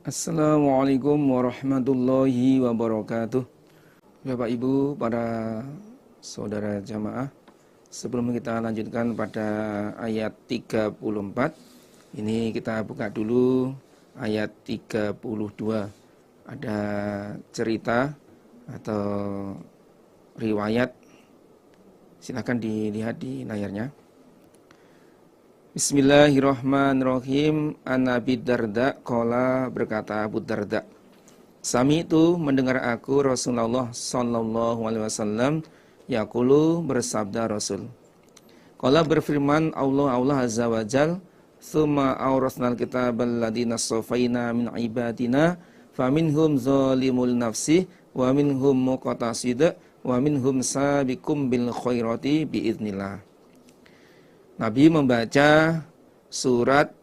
Assalamualaikum warahmatullahi wabarakatuh. Bapak Ibu, para saudara jamaah, sebelum kita lanjutkan pada ayat 34, ini kita buka dulu ayat 32. Ada cerita atau riwayat, silakan dilihat di layarnya. Bismillahirrahmanirrahim. An Abi Darda qala, berkata Abu Darda, Sami itu mendengar aku Rasulullah sallallahu alaihi wasallam yaqulu, bersabda Rasul. Qala, berfirman Allah azza wajal, "Tsumma awrasnal kitabal ladzina safaina min ibadina faminhum zalimul nafsi wa minhum muqtasid wa minhum sabiqum bil khairati biiznillah." Nabi membaca surat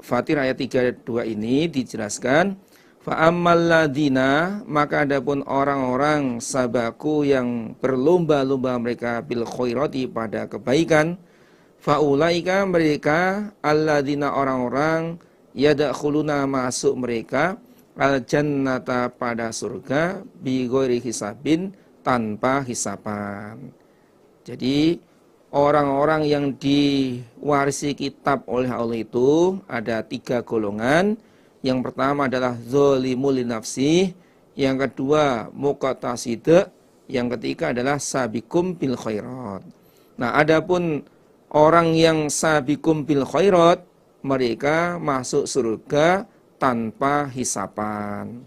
Fatir ayat 32 ini dijelaskan, fa'ammal ladina, maka adapun orang-orang sabaku yang berlomba-lomba mereka bil khairati, pada kebaikan, faulaika, mereka alladina, orang-orang yadkhuluna, masuk mereka al jannata, pada surga, bi ghairi hisabin, tanpa hisapan. Jadi orang-orang yang diwarisi kitab oleh Allah itu ada 3 golongan. Yang pertama adalah zalimul nafsi, yang kedua muqtasid, yang ketiga adalah sabiqum bil khairat. Nah, adapun orang yang sabiqum bil khairat, mereka masuk surga tanpa hisapan.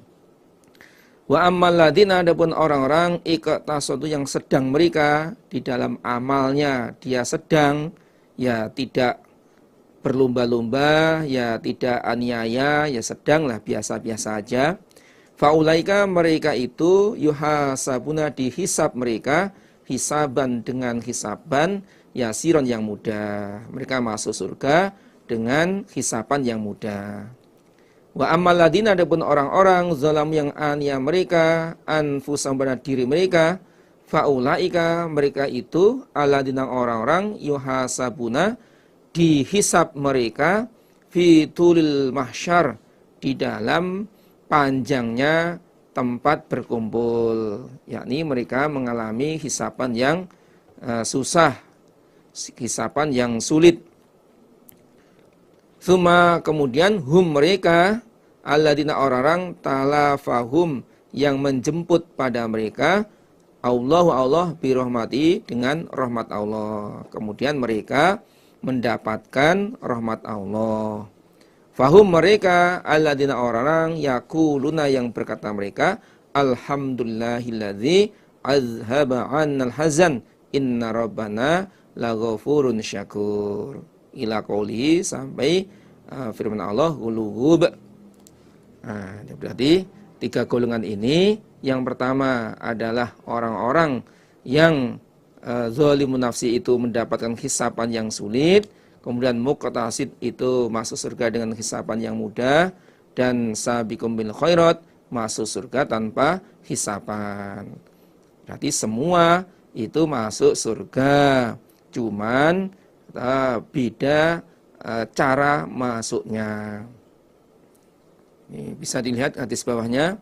Wa ammal ladina, adapun orang-orang iqtasadu, yang sedang mereka di dalam amalnya, dia sedang, ya tidak berlomba-lomba, ya tidak aniaya, ya sedanglah biasa-biasa aja. Faulaika, mereka itu yuhasabuna, dihisab mereka, hisaban, dengan hisaban yasiron, yang mudah. Mereka masuk surga dengan hisaban yang mudah. Wa ammal ladina, adapun orang-orang zalam, yang aniaya mereka anfusahum, pada diri mereka, faulaika, mereka itu alladzina, orang-orang yuhasabuna, dihisab mereka fi tulil mahsyar, di dalam panjangnya tempat berkumpul, yakni mereka mengalami hisapan yang susah, hisapan yang sulit. Suma, kemudian, hum, mereka alladzina, orang-orang talafahum, yang menjemput pada mereka Allah birahmati, dengan rahmat Allah. Kemudian mereka mendapatkan rahmat Allah. Fahum, mereka alladzina, orang-orang yaquluna, yang berkata mereka, alhamdulillahilladzi azhaba 'annal hazan inna rabbana laghafurun syakur, ila qouli, sampai firman Allah ghulub. Nah, berarti 3 golongan ini, yang pertama adalah orang-orang yang zalimun nafsi, itu mendapatkan hisapan yang sulit. Kemudian muqtasid, itu masuk surga dengan hisapan yang mudah. Dan sabiqum bil khairat, masuk surga tanpa hisapan. Berarti semua itu masuk surga, cuman beda cara masuknya. Ini bisa dilihat hadis bawahnya.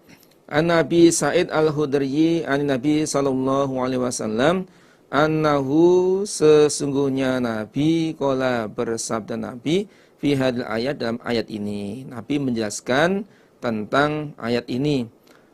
An-Nabi Sa'id al-Khudri an Nabi sallallahu alaihi wasallam annahu, sesungguhnya Nabi, qala, bersabda Nabi, fi hadil ayat, dalam ayat ini. Nabi menjelaskan tentang ayat ini.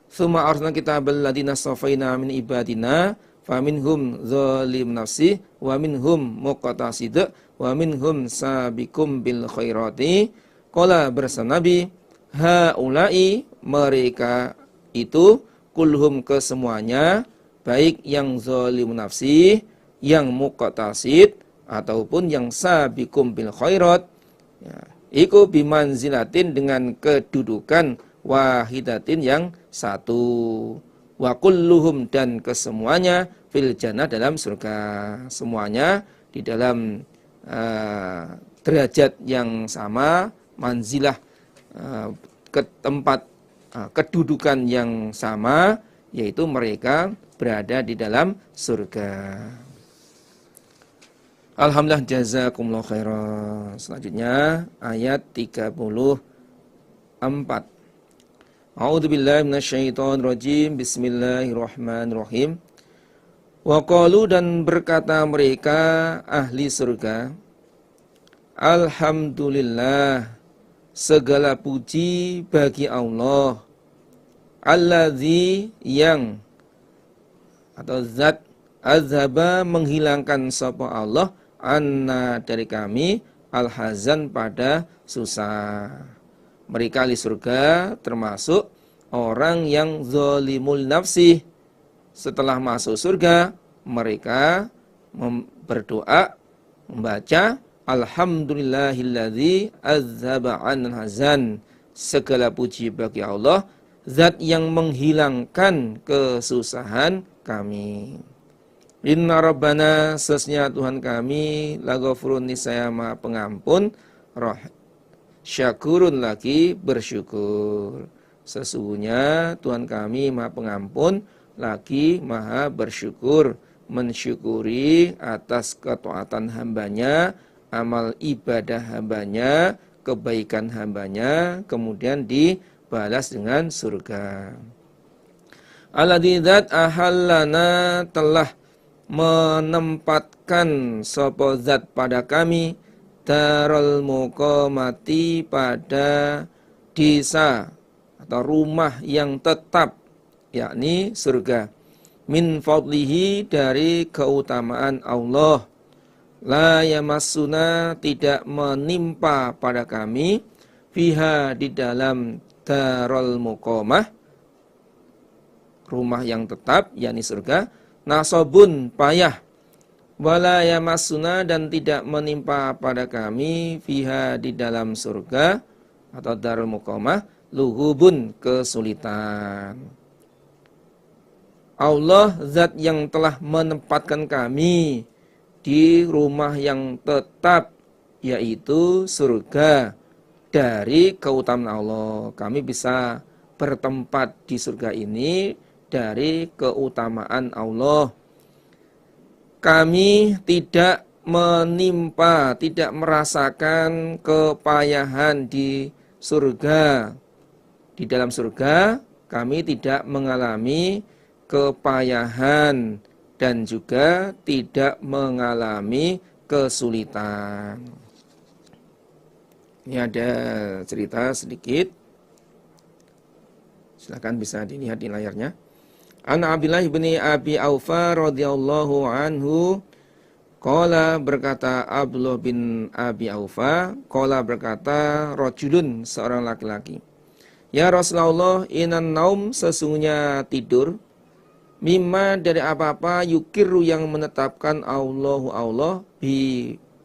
Tsumma arsalna kitabal ladzina safaina min ibadina faminhum zalim nafsi wa minhum muqtasid wa minhum sabiqum bil khairati. Qala, bersabda Nabi, haula'i, mereka itu, kulhum, kesemuanya, baik yang zalimun nafsi, yang muqtasid, ataupun yang sabiqum bil khairat, ya, iku bimanzilatin, dengan kedudukan wahidatin, yang satu. Wa kulluhum, dan kesemuanya, fil jannah, dalam surga. Semuanya di dalam derajat yang sama, manzilah, ke tempat kedudukan yang sama, yaitu mereka berada di dalam surga. Alhamdulillah, jazakumullah khairan. Selanjutnya ayat 34. A'udzubillahi minasyaitonirrajim. Bismillahirrahmanirrahim. Wa qalu, dan berkata mereka ahli surga, alhamdulillah, segala puji bagi Allah, alladzi, yang atau zat, azhaba, menghilangkan sapa Allah, anna, dari kami, al-hazan, pada susah. Mereka ahli surga termasuk orang yang zalimul nafsi. Setelah masuk surga, mereka berdoa, membaca alhamdulillahilladzi azhaba 'anil hazan. Segala puji bagi Allah, zat yang menghilangkan kesusahan kami. Inna rabbana, sesungguhnya Tuhan kami, laghafurun, niscaya Maha Pengampun, syakurun, lagi bersyukur. Sesungguhnya Tuhan kami Maha Pengampun, lagi Maha bersyukur, mensyukuri atas ketaatan hambanya, amal ibadah hambanya, kebaikan hambanya, kemudian dibalas dengan surga. Alladzi, zat, ahallana, telah menempatkan sapa zat pada kami, darul muqamati, pada desa atau rumah yang tetap, yakni surga, min fadlihi, dari keutamaan Allah, la yamassuna, tidak menimpa pada kami, fiha, di dalam darul muqamah, rumah yang tetap, yakni surga, nasobun, payah, wala yamassuna, dan tidak menimpa pada kami, fiha, di dalam surga atau darul muqamah, lughubun, kesulitan. Allah zat yang telah menempatkan kami di rumah yang tetap, yaitu surga, dari keutamaan Allah. Kami bisa bertempat di surga ini dari keutamaan Allah. Kami tidak menimpa, tidak merasakan kepayahan di surga. Di dalam surga kami tidak mengalami kepayahan dan juga tidak mengalami kesulitan. Ini ada cerita sedikit. Silakan bisa dilihat di layarnya. An Abdullah bin Abi Aufa radhiyallahu anhu, qala, berkata Abdullah bin Abi Aufa, qala, berkata rajulun, seorang laki-laki, ya Rasulullah, inan naum, sesungguhnya tidur, mimma, dari apa-apa, yukiru, yang menetapkan Allah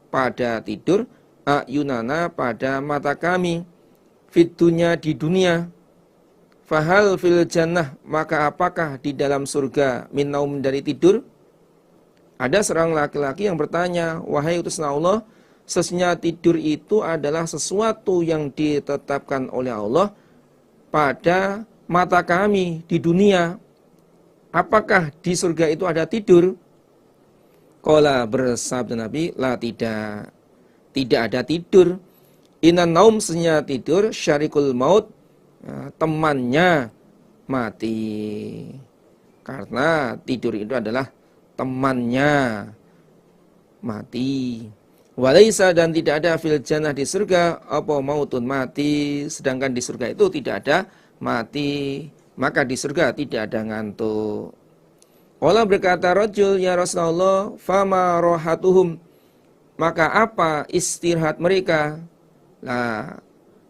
pada tidur, ayunana, pada mata kami, fitunya, di dunia. Fahal fil jannah, maka apakah di dalam surga, min naum, dari tidur? Ada seorang laki-laki yang bertanya, wahai utusan Allah, sesungguhnya tidur itu adalah sesuatu yang ditetapkan oleh Allah pada mata kami di dunia. Apakah di surga itu ada tidur? Qala, bersabda Nabi, la, tidak ada tidur. Inan naum, sesungguhnya tidur, syarikul maut, temannya mati. Karena tidur itu adalah temannya mati. Walaisa, dan tidak ada fil jannah, di surga, apa mautun, mati. Sedangkan di surga itu tidak ada mati, maka di surga tidak ada ngantuk. Allah, berkata rajul, ya Rasulullah, fama rohatuhum, maka apa istirahat mereka? Lah,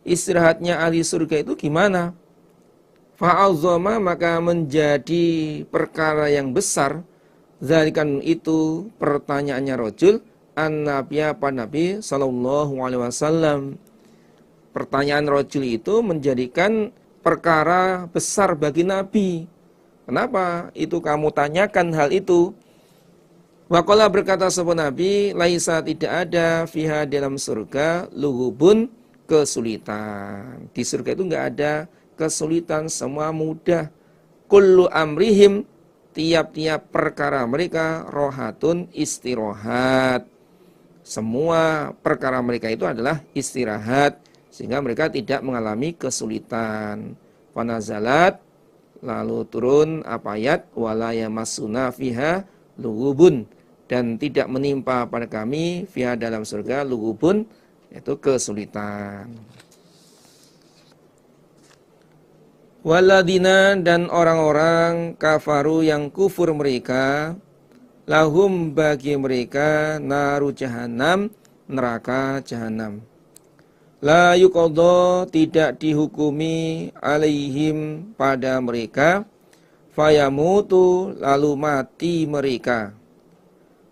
istirahatnya ahli surga itu gimana? Fa'azzama, maka menjadi perkara yang besar, zalikan, itu pertanyaannya rajul, an-nabi, apa Nabi sallallahu alaihi wasallam. Pertanyaan rajul itu menjadikan perkara besar bagi Nabi. Kenapa itu kamu tanyakan hal itu? Waqala, berkata sahabat Nabi, laisa, tidak ada, fiha, dalam surga, lughubun, kesulitan. Di surga itu enggak ada kesulitan, semua mudah. Kullu amrihim, tiap-tiap perkara mereka, rohatun, istirahat. Semua perkara mereka itu adalah istirahat, sehingga mereka tidak mengalami kesulitan. Fanazalat, lalu turun apa ayat, wala yamassuna fiha lughubun, dan tidak menimpa pada kami fiha dalam surga lughubun, yaitu kesulitan. Waladina, dan orang-orang kafaru yang kufur mereka, lahum bagi mereka naru jahannam, neraka jahanam. La yuqadha, tidak dihukumi alaihim pada mereka, fayamutu, lalu mati mereka.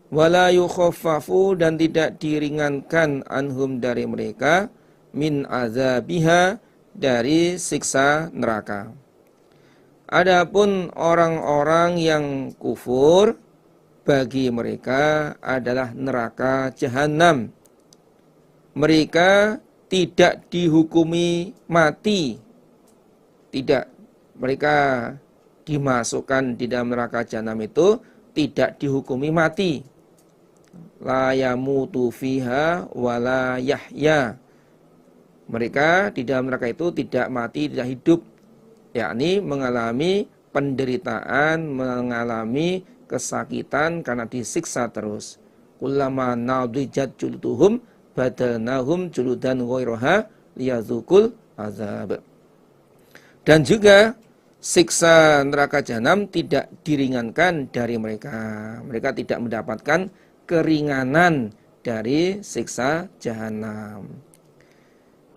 Wala yukhaffafu, dan tidak diringankan anhum dari mereka, min azabiha, dari siksa neraka. Adapun orang-orang yang kufur, bagi mereka adalah neraka jahanam. Mereka tidak dihukumi mati. Tidak, mereka dimasukkan di dalam neraka jahanam itu tidak dihukumi mati. La yamutu fiha wala yahya. Mereka di dalam neraka itu tidak mati, tidak hidup, yakni mengalami penderitaan, mengalami kesakitan karena disiksa terus. Kullama nadijat juluduhum badalnahum juludan ghairaha liyadzukul azab. Dan juga siksa neraka jahanam tidak diringankan dari mereka. Mereka tidak mendapatkan keringanan dari siksa jahanam.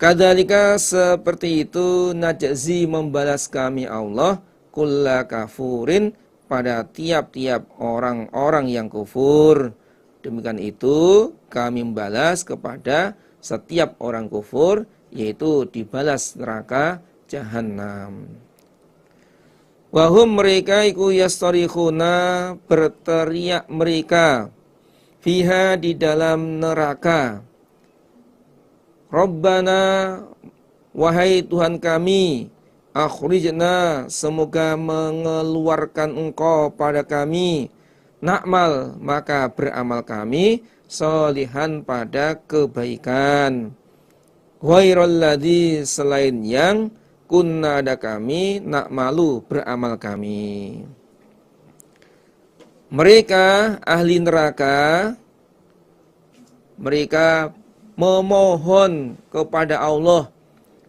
Kadzalika, seperti itu, najzi, membalas kami Allah, kulla kafurin, pada tiap-tiap orang-orang yang kufur. Demikian itu kami membalas kepada setiap orang kufur, yaitu dibalas neraka jahanam. Wahum, mereka iku yastarikhuna, berteriak mereka, fiha, di dalam neraka. Rabbana, wahai Tuhan kami, akhrijna, semoga mengeluarkan Engkau pada kami, na'mal, maka beramal kami, sholihan, pada kebaikan, ghairal ladzi, selain yang kunna, ada kami, na'malu, beramal kami. Mereka ahli neraka, mereka memohon kepada Allah,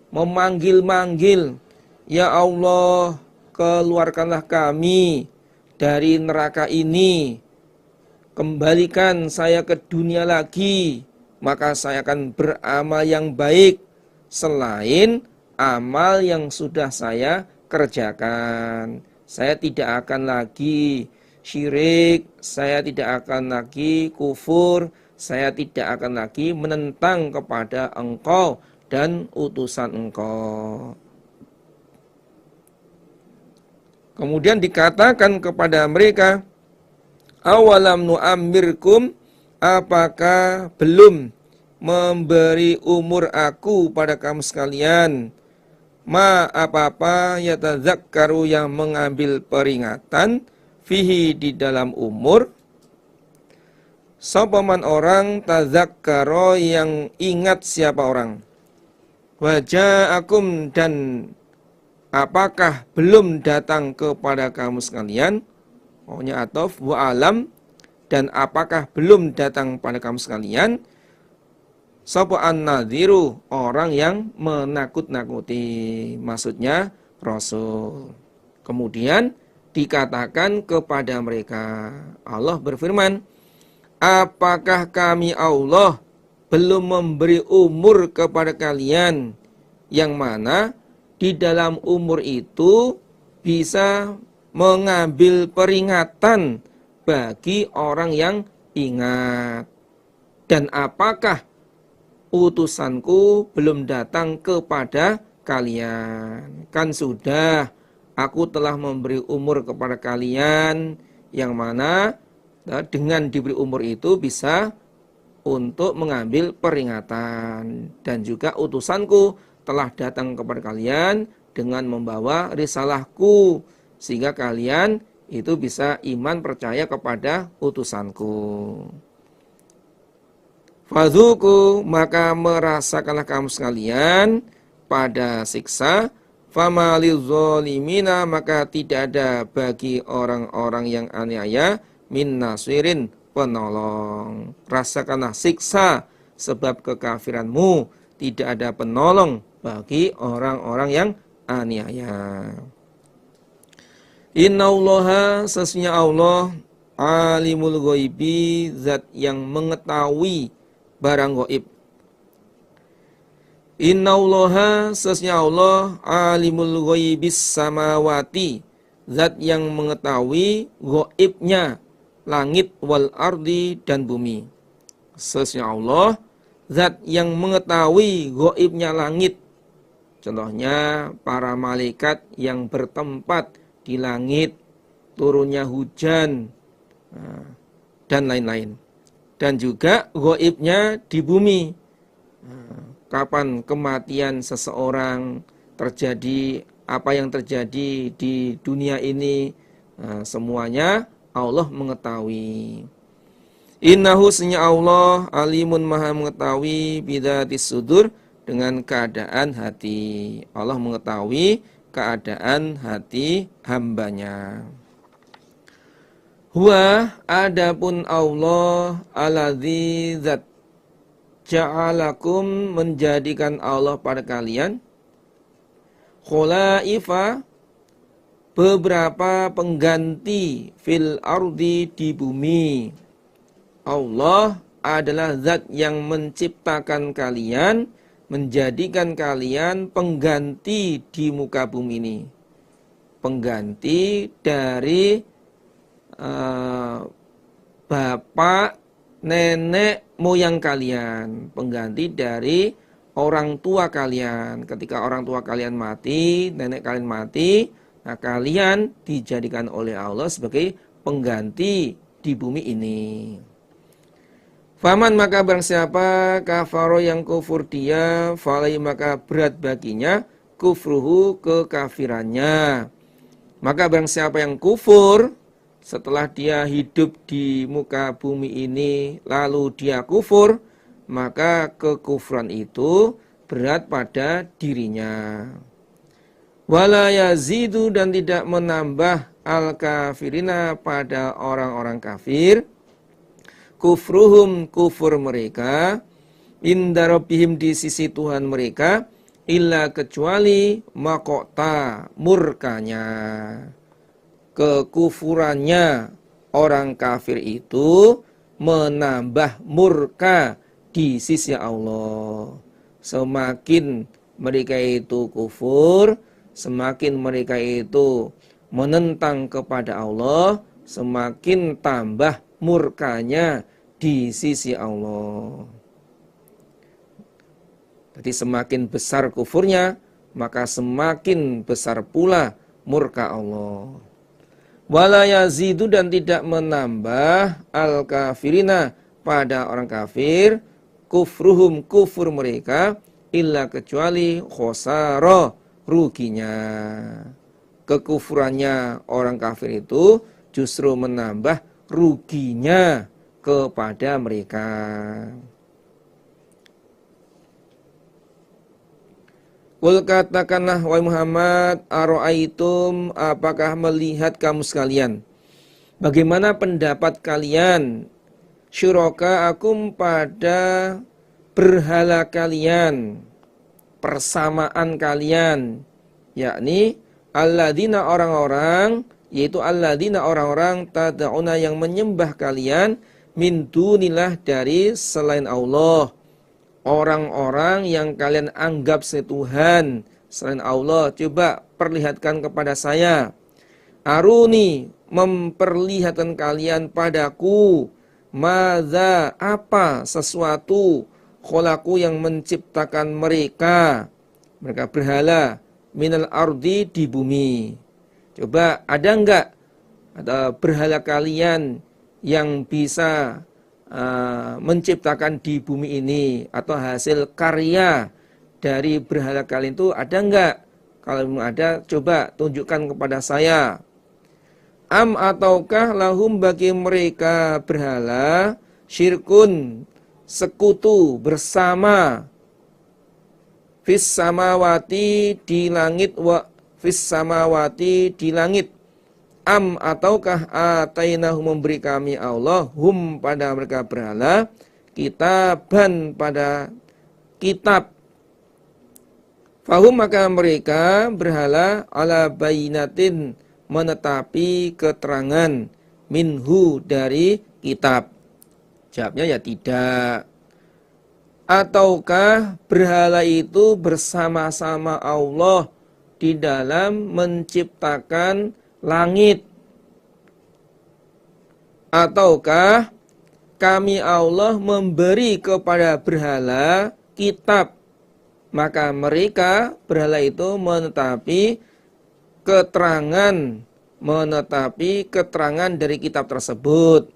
memanggil-manggil, ya Allah, keluarkanlah kami dari neraka ini, kembalikan saya ke dunia lagi, maka saya akan beramal yang baik selain amal yang sudah saya kerjakan. Saya tidak akan lagi syirik, saya tidak akan lagi kufur, saya tidak akan lagi menentang kepada Engkau dan utusan Engkau. Kemudian dikatakan kepada mereka, awalam nu'ammirkum, apakah belum memberi umur aku pada kamu sekalian, ma, apa-apa, yatadzakkaru, yang mengambil peringatan, fihi, di dalam umur, sopaman orang, tazakkaro, yang ingat siapa orang, waja'akum, dan apakah belum datang kepada kamu sekalian, pokoknya atof, wa alam, dan apakah belum datang pada kamu sekalian, sopa'an nadhiru, orang yang menakut-nakuti, maksudnya Rasul. Kemudian dikatakan kepada mereka, Allah berfirman, apakah kami Allah belum memberi umur kepada kalian, yang mana di dalam umur itu bisa mengambil peringatan bagi orang yang ingat. Dan apakah utusanku belum datang kepada kalian? Kan sudah, aku telah memberi umur kepada kalian, yang mana dengan diberi umur itu bisa untuk mengambil peringatan. Dan juga utusanku telah datang kepada kalian dengan membawa risalahku, sehingga kalian itu bisa iman percaya kepada utusanku. Fadzuku, maka merasakanlah kamu sekalian pada siksa, Fama lizolimina, maka tidak ada bagi orang-orang yang aniaya min nasirin, penolong. Rasakanlah siksa sebab kekafiranmu, tidak ada penolong bagi orang-orang yang aniaya. Innallaha, sesungguhnya Allah, alimul ghaibi, zat yang mengetahui barang gaib. Innallaha, sesungguhnya Allah, alimul ghaibis samawati, zat yang mengetahui gaibnya langit wal ardi dan bumi. Sesungguhnya Allah, zat yang mengetahui gaibnya langit. Contohnya para malaikat yang bertempat di langit, turunnya hujan, dan lain-lain. Dan juga gaibnya di bumi. Kapan kematian seseorang terjadi, apa yang terjadi di dunia ini, semuanya Allah mengetahui. Innahu, sesungguhnya Allah, alimun, maha mengetahui, bidzatis sudur, dengan keadaan hati. Allah mengetahui keadaan hati hambanya. Huwa, adapun Allah, alladzi, zat, ja'alakum, menjadikan Allah pada kalian, khulaifa, beberapa pengganti, fil ardi, di bumi. Allah adalah zat yang menciptakan kalian, menjadikan kalian pengganti di muka bumi ini. Pengganti dari bapak, nenek moyang kalian, pengganti dari orang tua kalian. Ketika orang tua kalian mati, nenek kalian mati, nah kalian dijadikan oleh Allah sebagai pengganti di bumi ini. Faman, maka barang siapa kafaro, yang kufur dia, falai, maka berat baginya kufruhu, kekafirannya. Maka barang siapa yang kufur setelah dia hidup di muka bumi ini, lalu dia kufur, maka kekufuran itu berat pada dirinya. Wala yazidu, dan tidak menambah al-kafirina, pada orang-orang kafir, kufruhum, kufur mereka, inda rabbihim, di sisi Tuhan mereka, illa, kecuali makota, murkanya. Kekufurannya orang kafir itu menambah murka di sisi Allah. Semakin mereka itu kufur, semakin mereka itu menentang kepada Allah, semakin tambah murkanya di sisi Allah. Jadi semakin besar kufurnya, maka semakin besar pula murka Allah. Wala yazidu, dan tidak menambah al-kafirina, pada orang kafir, kufruhum, kufur mereka, illa, kecuali khosara, ruginya. Kekufurannya orang kafir itu justru menambah ruginya kepada mereka. Qul, katakanlah wahai Muhammad, aro'aitum, apakah melihat kamu sekalian, bagaimana pendapat kalian, syuraka akum, pada berhala kalian, persamaan kalian, yakni alladzina, orang-orang, yaitu alladzina, orang-orang, tada'una, yang menyembah kalian, min dunillah, dari selain Allah. Orang-orang yang kalian anggap setuhan selain Allah, coba perlihatkan kepada saya. Aruni, memperlihatkan kalian padaku, madza, apa sesuatu, kholaku, yang menciptakan mereka berhala, minal ardi, di bumi. Coba ada enggak ada berhala kalian yang bisa menciptakan di bumi ini, atau hasil karya dari berhala kalian itu ada enggak? Kalau ada, coba tunjukkan kepada saya. Am, ataukah lahum, bagi mereka berhala, syirkun, sekutu bersama, fis samawati di langit, wa fis samawati di langit, am ataukah atainahu memberi kami Allah hum pada mereka berhala, kitaban pada kitab, fahum maka mereka berhala ala bayinatin menetapi keterangan minhu dari kitab. Jawabnya ya tidak. Ataukah berhala itu bersama-sama Allah di dalam menciptakan langit? Ataukah kami Allah memberi kepada berhala kitab, maka mereka berhala itu menetapi keterangan dari kitab tersebut?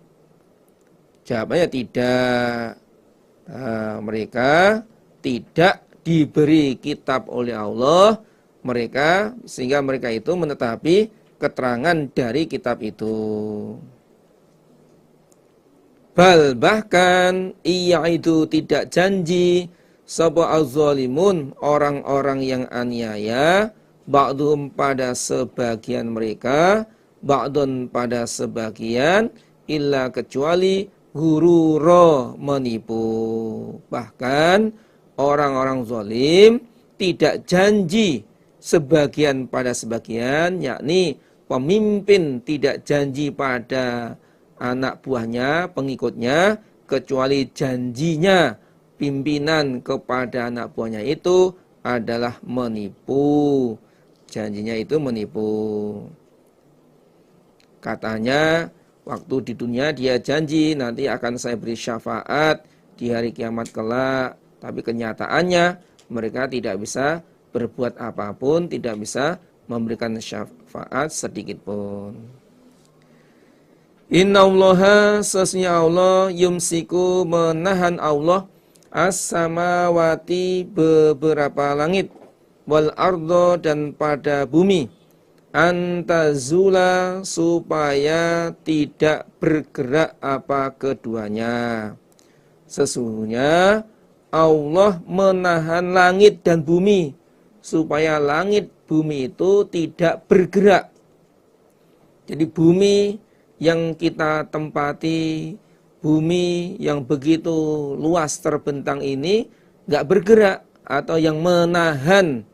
Jawabannya tidak. Mereka tidak diberi kitab oleh Allah, sehingga mereka itu menetapi keterangan dari kitab itu. Bal bahkan ia itu tidak janji sapa az-zalimun orang-orang yang aniaya, ba'dhum pada sebagian mereka, ba'dun pada sebagian, illa kecuali hururo menipu. Bahkan orang-orang zalim tidak janji sebagian pada sebagian, yakni pemimpin tidak janji pada anak buahnya, pengikutnya, kecuali janjinya pimpinan kepada anak buahnya itu adalah menipu. Janjinya itu menipu. Katanya waktu di dunia dia janji nanti akan saya beri syafaat di hari kiamat kelak, tapi kenyataannya mereka tidak bisa berbuat apapun, tidak bisa memberikan syafaat sedikit pun. Innallaha sesungguhnya Allah yumsiku menahan Allah as-samawati beberapa langit, wal ardo dan pada bumi, antazula supaya tidak bergerak apa keduanya. Sesungguhnya Allah menahan langit dan bumi supaya langit bumi itu tidak bergerak. Jadi bumi yang kita tempati, bumi yang begitu luas terbentang ini nggak bergerak, atau yang menahan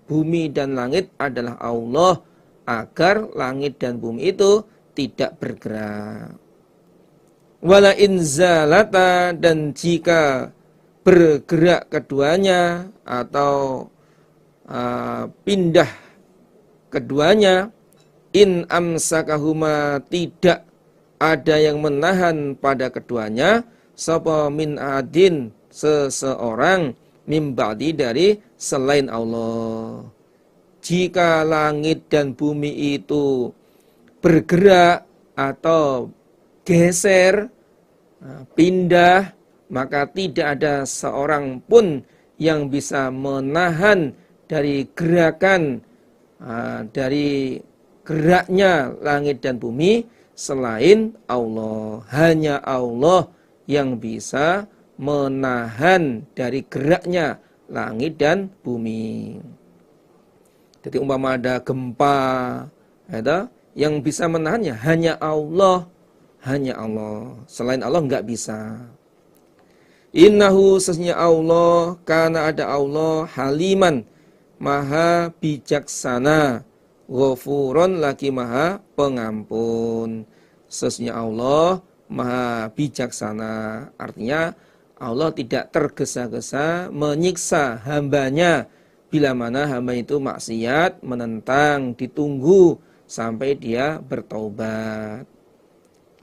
bumi dan langit adalah Allah, agar langit dan bumi itu tidak bergerak. Wala inzalata, dan jika bergerak keduanya atau pindah keduanya, in amsakahuma, tidak ada yang menahan pada keduanya, sapa min adin, seseorang, mim ba'di, dari selain Allah. Jika langit dan bumi itu bergerak atau geser, pindah, maka tidak ada seorang pun yang bisa menahan dari gerakan, dari geraknya langit dan bumi selain Allah. Hanya Allah yang bisa menahan dari geraknya langit dan bumi. Jadi umpama ada gempa, yang bisa menahannya hanya Allah. Hanya Allah. Selain Allah enggak bisa. Innahu sesungguhnya Allah, karena ada Allah, haliman, maha bijaksana, ghafuron, lagi maha pengampun. Sesungguhnya Allah maha bijaksana. Artinya Allah tidak tergesa-gesa menyiksa hambanya bila mana hamba itu maksiat, menentang, ditunggu sampai dia bertaubat.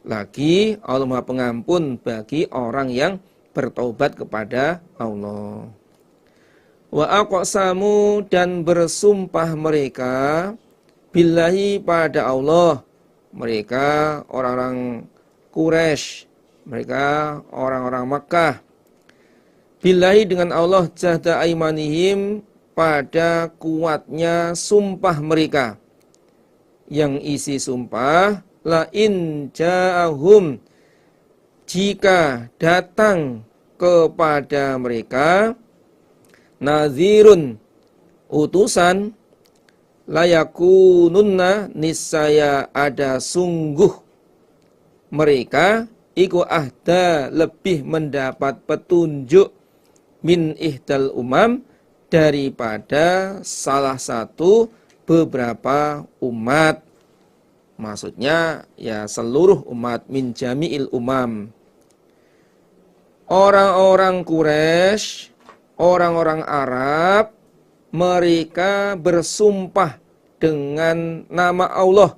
Lagi Allah maha pengampun bagi orang yang bertaubat kepada Allah. Wa aqsamu, dan bersumpah mereka, billahi, pada Allah. Mereka orang-orang Quraisy, mereka orang-orang Makkah. Billahi, dengan Allah, jahda aimanihim, pada kuatnya sumpah mereka. Yang isi sumpah, la in ja'ahum, jika datang kepada mereka, nadhirun utusan, layakununna niscaya ada sungguh mereka iku ahda lebih mendapat petunjuk min ihdal umam daripada salah satu beberapa umat. Maksudnya ya seluruh umat, min jami'il umam. Orang-orang Quraisy, orang-orang Arab, mereka bersumpah dengan nama Allah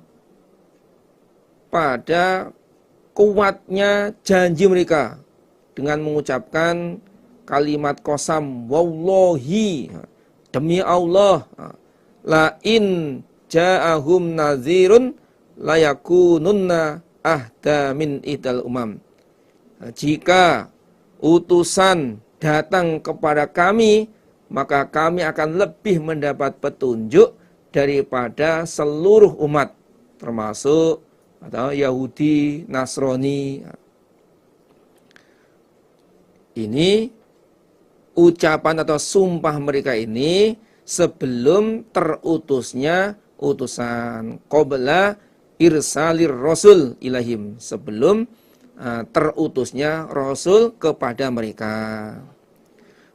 pada kuatnya janji mereka dengan mengucapkan kalimat qasam, wallahi, demi Allah, la in ja'ahum nadhirun layakununna ahda min idal umam. Jika utusan datang kepada kami, maka kami akan lebih mendapat petunjuk daripada seluruh umat, termasuk atau Yahudi, Nasrani. Ini ucapan atau sumpah mereka ini sebelum terutusnya utusan, qabla irsalir rasul ilahim, sebelum terutusnya rasul kepada mereka.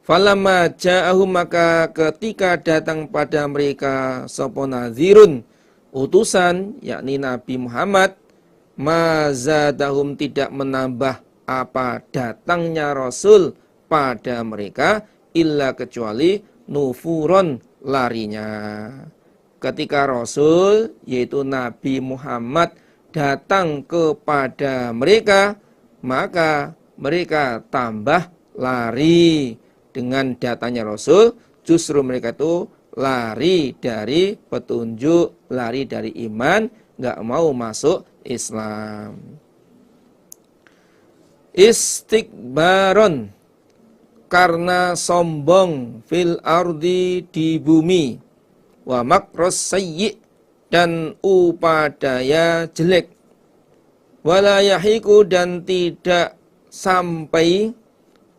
Falamma ja'ahum, maka ketika datang pada mereka sapa nadhirun utusan, yakni Nabi Muhammad, mazadahum tidak menambah apa datangnya rasul pada mereka illa kecuali nufuron, larinya. Ketika rasul yaitu Nabi Muhammad datang kepada mereka, maka mereka tambah lari. Dengan datanya rasul, justru mereka itu lari dari petunjuk, lari dari iman, nggak mau masuk Islam. Istikbaron, karena sombong, fil ardi, di bumi, wa makros sayyi, dan upadaya jelek, wala yahiku, dan tidak sampai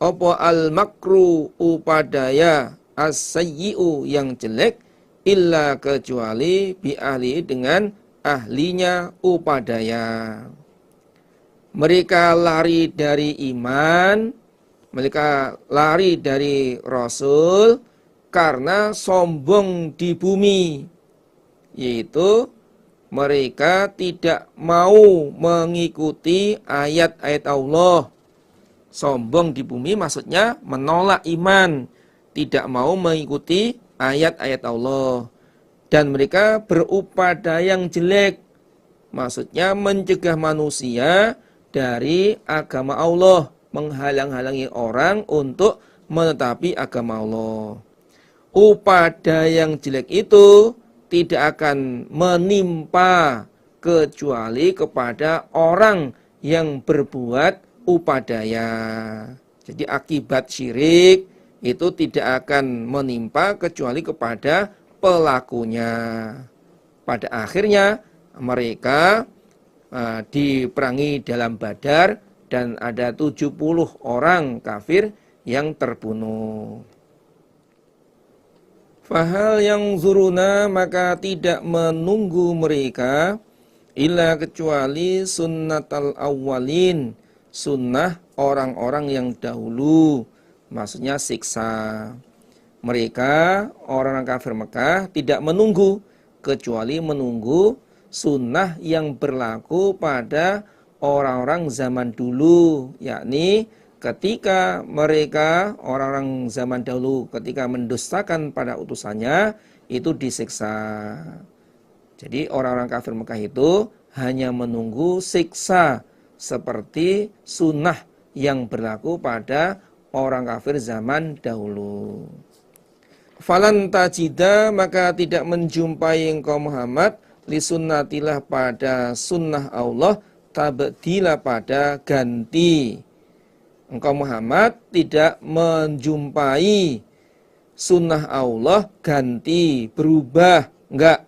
opo al makru upadaya as-sayyi'u yang jelek, illa kecuali bi ahli dengan ahlinya upadaya. Mereka lari dari iman, mereka lari dari rasul karena sombong di bumi, yaitu mereka tidak mau mengikuti ayat-ayat Allah. Sombong di bumi maksudnya menolak iman, tidak mau mengikuti ayat-ayat Allah. Dan mereka berupadaya yang jelek, maksudnya mencegah manusia dari agama Allah, menghalang-halangi orang untuk menetapi agama Allah. Upadaya yang jelek itu tidak akan menimpa kecuali kepada orang yang berbuat upadaya. Jadi akibat syirik itu tidak akan menimpa kecuali kepada pelakunya. Pada akhirnya mereka diperangi dalam Badar dan ada 70 orang kafir yang terbunuh. Fahal yang zuruna, maka tidak menunggu mereka illa kecuali sunnatal awwalin, sunnah orang-orang yang dahulu, maksudnya siksa. Mereka orang-orang kafir Mekah tidak menunggu kecuali menunggu sunnah yang berlaku pada orang-orang zaman dulu, yakni ketika mereka orang-orang zaman dahulu ketika mendustakan pada utusannya itu disiksa. Jadi orang-orang kafir Mekah itu hanya menunggu siksa seperti sunnah yang berlaku pada orang kafir zaman dahulu. Falan tajida, maka tidak menjumpai engkau Muhammad li sunnatilah pada sunnah Allah, tabdila pada ganti. Engkau Muhammad tidak menjumpai sunnah Allah ganti, berubah, enggak.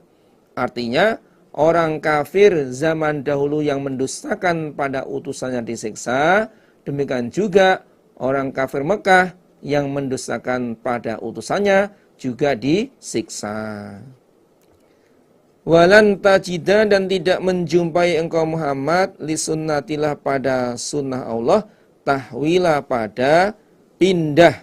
Artinya orang kafir zaman dahulu yang mendustakan pada utusannya disiksa, demikian juga orang kafir Mekah yang mendustakan pada utusannya juga disiksa. Walan tajida, dan tidak menjumpai engkau Muhammad li sunnatilah pada sunnah Allah, tahwila pada pindah.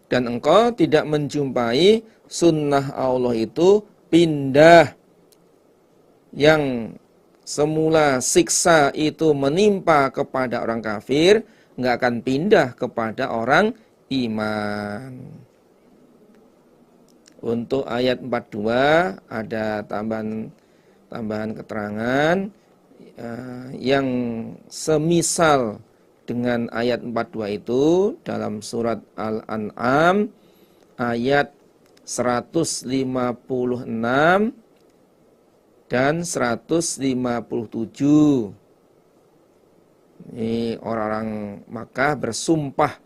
Dan engkau tidak menjumpai sunnah Allah itu pindah. Yang semula siksa itu menimpa kepada orang kafir, enggak akan pindah kepada orang iman. Untuk ayat 42 ada tambahan keterangan yang semisal dengan ayat 42 itu dalam surat Al-An'am ayat 156 dan 157. Ini orang-orang Makkah bersumpah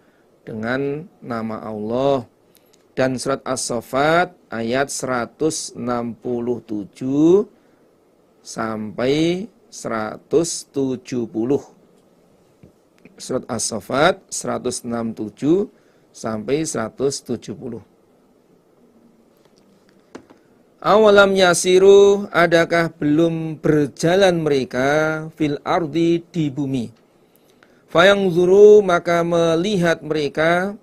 dengan nama Allah. Dan surat As-Saffat ayat 167 sampai 170. Surat As-Saffat 167 sampai 170. Awalam yasiru, adakah belum berjalan mereka fil ardi, di bumi. Fayangzuru, maka melihat mereka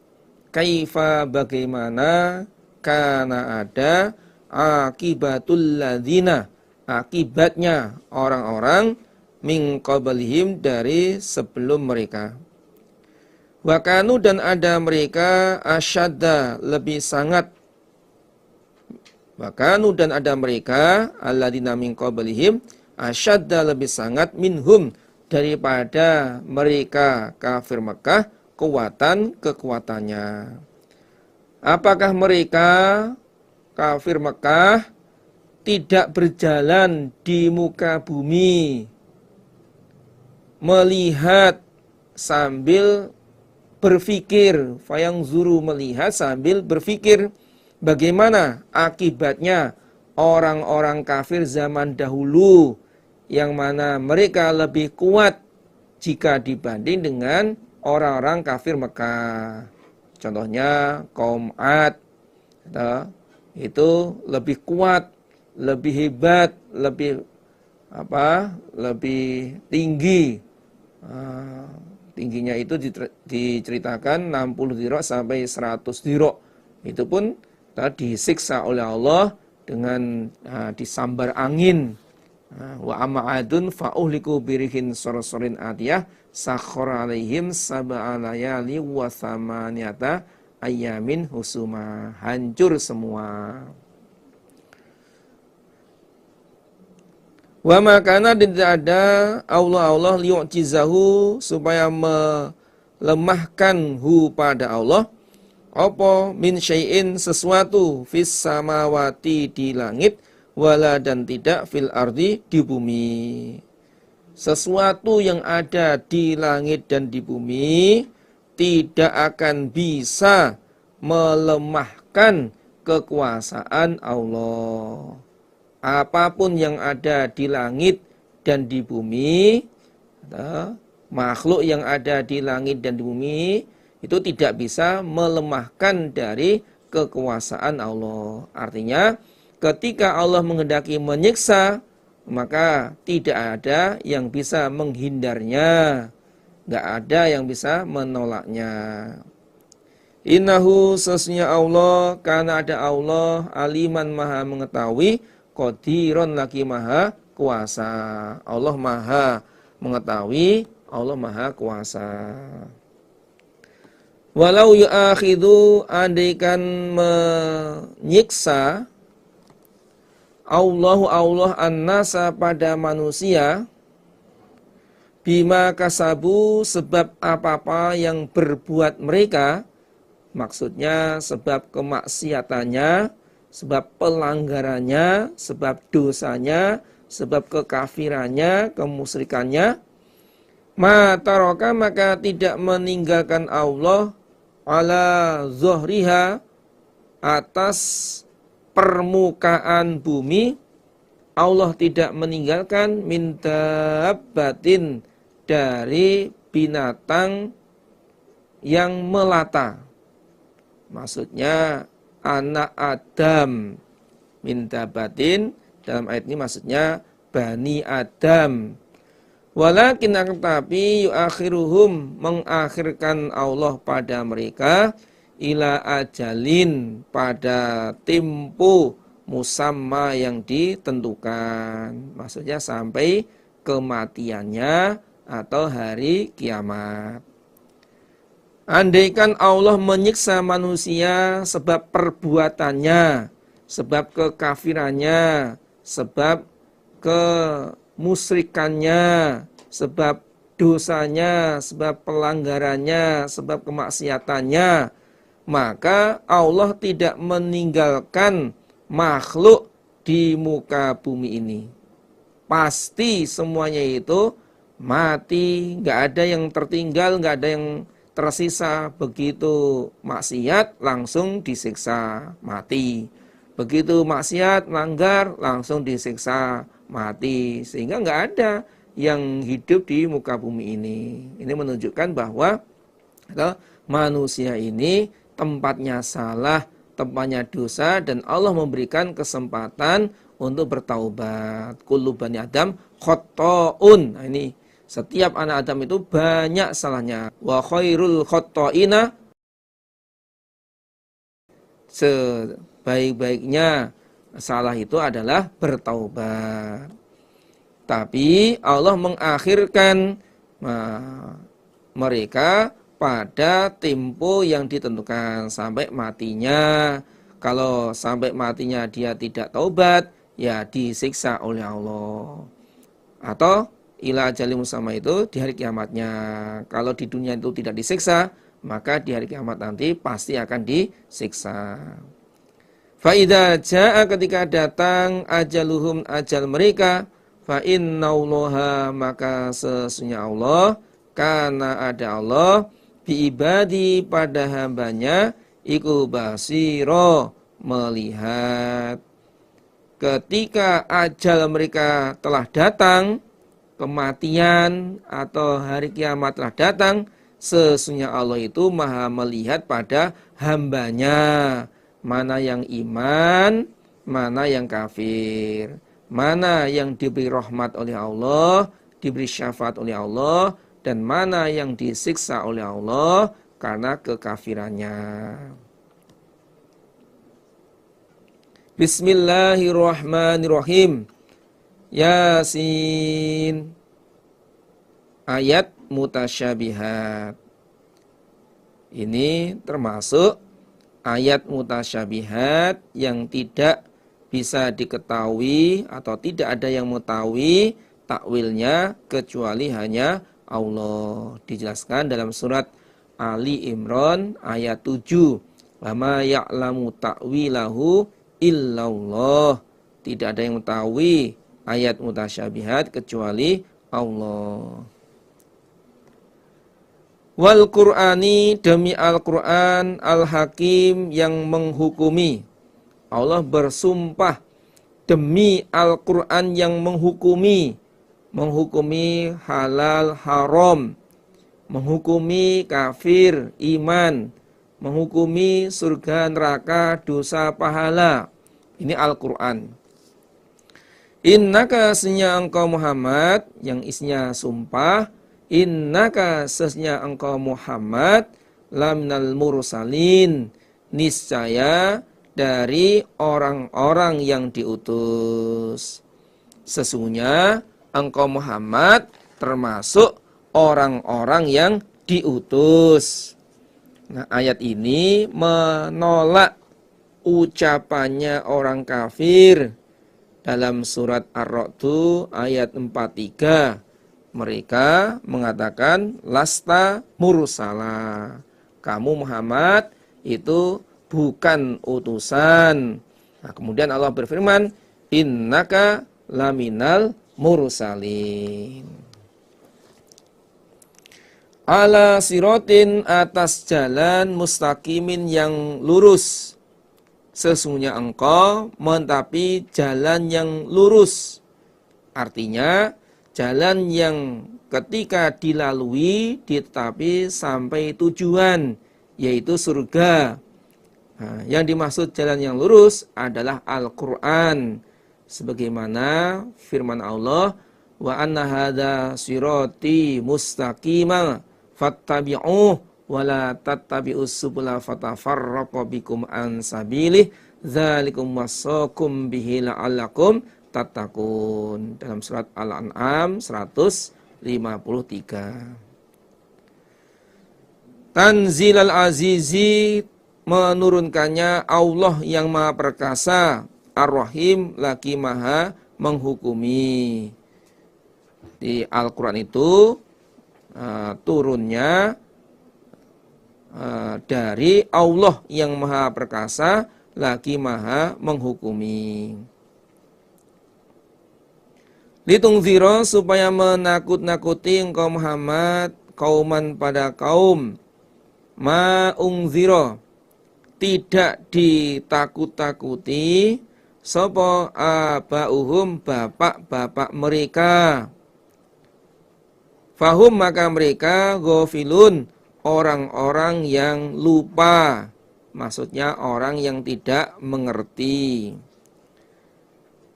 kaifa, bagaimana, kana ada, akibatul ladzina, akibatnya orang-orang min qablihim, dari sebelum mereka. Wa kanu, dan ada mereka asyadda, lebih sangat. Wa kanu, dan ada mereka alladzina min qablihim asyadda, lebih sangat minhum, daripada mereka kafir Mekah, kekuatannya. Apakah mereka kafir Mekah tidak berjalan di muka bumi melihat sambil berpikir, fayangzuru, melihat sambil berpikir bagaimana akibatnya orang-orang kafir zaman dahulu, yang mana mereka lebih kuat jika dibanding dengan orang-orang kafir Mekah. Contohnya kaum Ad, itu lebih kuat, lebih hebat, lebih tinggi. Tingginya itu diceritakan 60 dirok sampai 100 dirok. Itu pun disiksa oleh Allah dengan disambar angin. Wa amma adun fa'uhliku birihin sorsorin atiyah sakhara alaihim sab'a layali wa thamaniyata ayamin husuma. Hancur semua. Wa makana, tidak ada Allah liyu'jizahu, supaya melemahkan hu pada Allah, apa min syai'in, sesuatu, fis samawati, di langit, wala, dan tidak fil ardi, di bumi. Sesuatu yang ada di langit dan di bumi tidak akan bisa melemahkan kekuasaan Allah. Apapun yang ada di langit dan di bumi, makhluk yang ada di langit dan di bumi, itu tidak bisa melemahkan dari kekuasaan Allah. Artinya, ketika Allah menghendaki menyiksa, maka tidak ada yang bisa menghindarnya, nggak ada yang bisa menolaknya. Innahu, sesungguhnya Allah, karena ada Allah, aliman, maha mengetahui, qadiron, lagi maha kuasa. Allah maha mengetahui, Allah maha kuasa. Walau yu'akhidu, andaikan menyiksa Allah an-nasa, pada manusia, bima kasabu, sebab apa-apa yang berbuat mereka, maksudnya sebab kemaksiatannya, sebab pelanggarannya, sebab dosanya, sebab kekafirannya, kemusyrikannya, ma taraka, maka tidak meninggalkan Allah ala zuhriha, atas permukaan bumi, Allah tidak meninggalkan min dabbatin, dari binatang yang melata. Maksudnya anak Adam min dabatin, dalam ayat ini maksudnya Bani Adam. Walakin tetapi yuakhiruhum, mengakhirkan Allah pada mereka, ila ajalin, pada tempo musamma yang ditentukan. Maksudnya sampai kematiannya atau hari kiamat. Andaikan Allah menyiksa manusia sebab perbuatannya, sebab kekafirannya, sebab kemusyrikannya, sebab dosanya, sebab pelanggarannya, sebab kemaksiatannya, maka Allah tidak meninggalkan makhluk di muka bumi ini. Pasti semuanya itu mati, nggak ada yang tertinggal, nggak ada yang tersisa. Begitu maksiat langsung disiksa mati. Begitu maksiat melanggar langsung disiksa mati. Sehingga nggak ada yang hidup di muka bumi ini. Ini menunjukkan bahwa manusia ini tempatnya salah, tempatnya dosa, dan Allah memberikan kesempatan untuk bertaubat. Kullu bani Adam khotta'un. Nah, ini setiap anak Adam itu banyak salahnya. Wa khairul khotta'ina, sebaik-baiknya salah itu adalah bertaubat. Tapi Allah mengakhirkan mereka pada tempo yang ditentukan sampai matinya. Kalau sampai matinya dia tidak taubat, ya disiksa oleh Allah. Atau ila ajali musamma, itu di hari kiamatnya. Kalau di dunia itu tidak disiksa, maka di hari kiamat nanti pasti akan disiksa. Fa idza jaa, ketika datang ajaluhum, ajal mereka, fa innallaha, maka sesungguhnya Allah, karena ada Allah, bi ibadi, pada hambanya, iku basiro, melihat. Ketika ajal mereka telah datang, kematian atau hari kiamat telah datang, sesungguhnya Allah itu maha melihat pada hambanya, mana yang iman, mana yang kafir, mana yang diberi rahmat oleh Allah, diberi syafaat oleh Allah, dan mana yang disiksa oleh Allah karena kekafirannya. Bismillahirrahmanirrahim. Yasin. Ayat mutasyabihat. Ini termasuk ayat mutasyabihat yang tidak bisa diketahui atau tidak ada yang mengetahui takwilnya kecuali hanya Allah. Dijelaskan dalam surat Ali Imran ayat 7. Wa ma ya'lamu ta'wilahu illallah. Tidak ada yang mengetahui ayat mutasyabihat kecuali Allah. Wal Qur'ani, demi Al-Qur'an, Al-Hakim, yang menghukumi. Allah bersumpah demi Al-Qur'an yang menghukumi halal haram, menghukumi kafir iman, menghukumi surga neraka dosa pahala. Ini Al-Qur'an. Innaka, sesungguhnya engkau Muhammad, yang isinya sumpah, innaka, sesungguhnya engkau Muhammad, laminal mursalin, niscaya dari orang-orang yang diutus. Sesungguhnya engkau Muhammad termasuk orang-orang yang diutus. Nah, ayat ini menolak ucapannya orang kafir dalam surat Ar-Ra'd ayat 43. Mereka mengatakan lasta mursala. Kamu Muhammad itu bukan utusan. Nah, kemudian Allah berfirman, innaka laminal mursalin. Ala sirotin, atas jalan mustaqimin, yang lurus. Sesungguhnya engkau mentapi jalan yang lurus. Artinya jalan yang ketika dilalui tetapi sampai tujuan, yaitu surga. Nah, yang dimaksud jalan yang lurus adalah Al-Quran, sebagaimana firman Allah, wa anna hadza sirati mustaqima fattabi'uh wa la tattabi'us subula fatafarraqa bikum an sabilih dzalikum wasaqum bihi la'allakum tattaqun. Dalam surat Al-An'am 153. Tanzilal azizi, menurunkannya Allah yang Maha Perkasa, Ar-Rahim, lagi Maha menghukumi. Di Al-Quran itu turunnya dari Allah yang Maha Perkasa, lagi Maha menghukumi. Litungzira, supaya menakut-nakuti engkau Muhammad kauman pada kaum, ma'ungzira, tidak ditakut-takuti sapa abauhum, bapak-bapak mereka. Fahum, maka mereka ghafilun, orang-orang yang lupa, maksudnya orang yang tidak mengerti.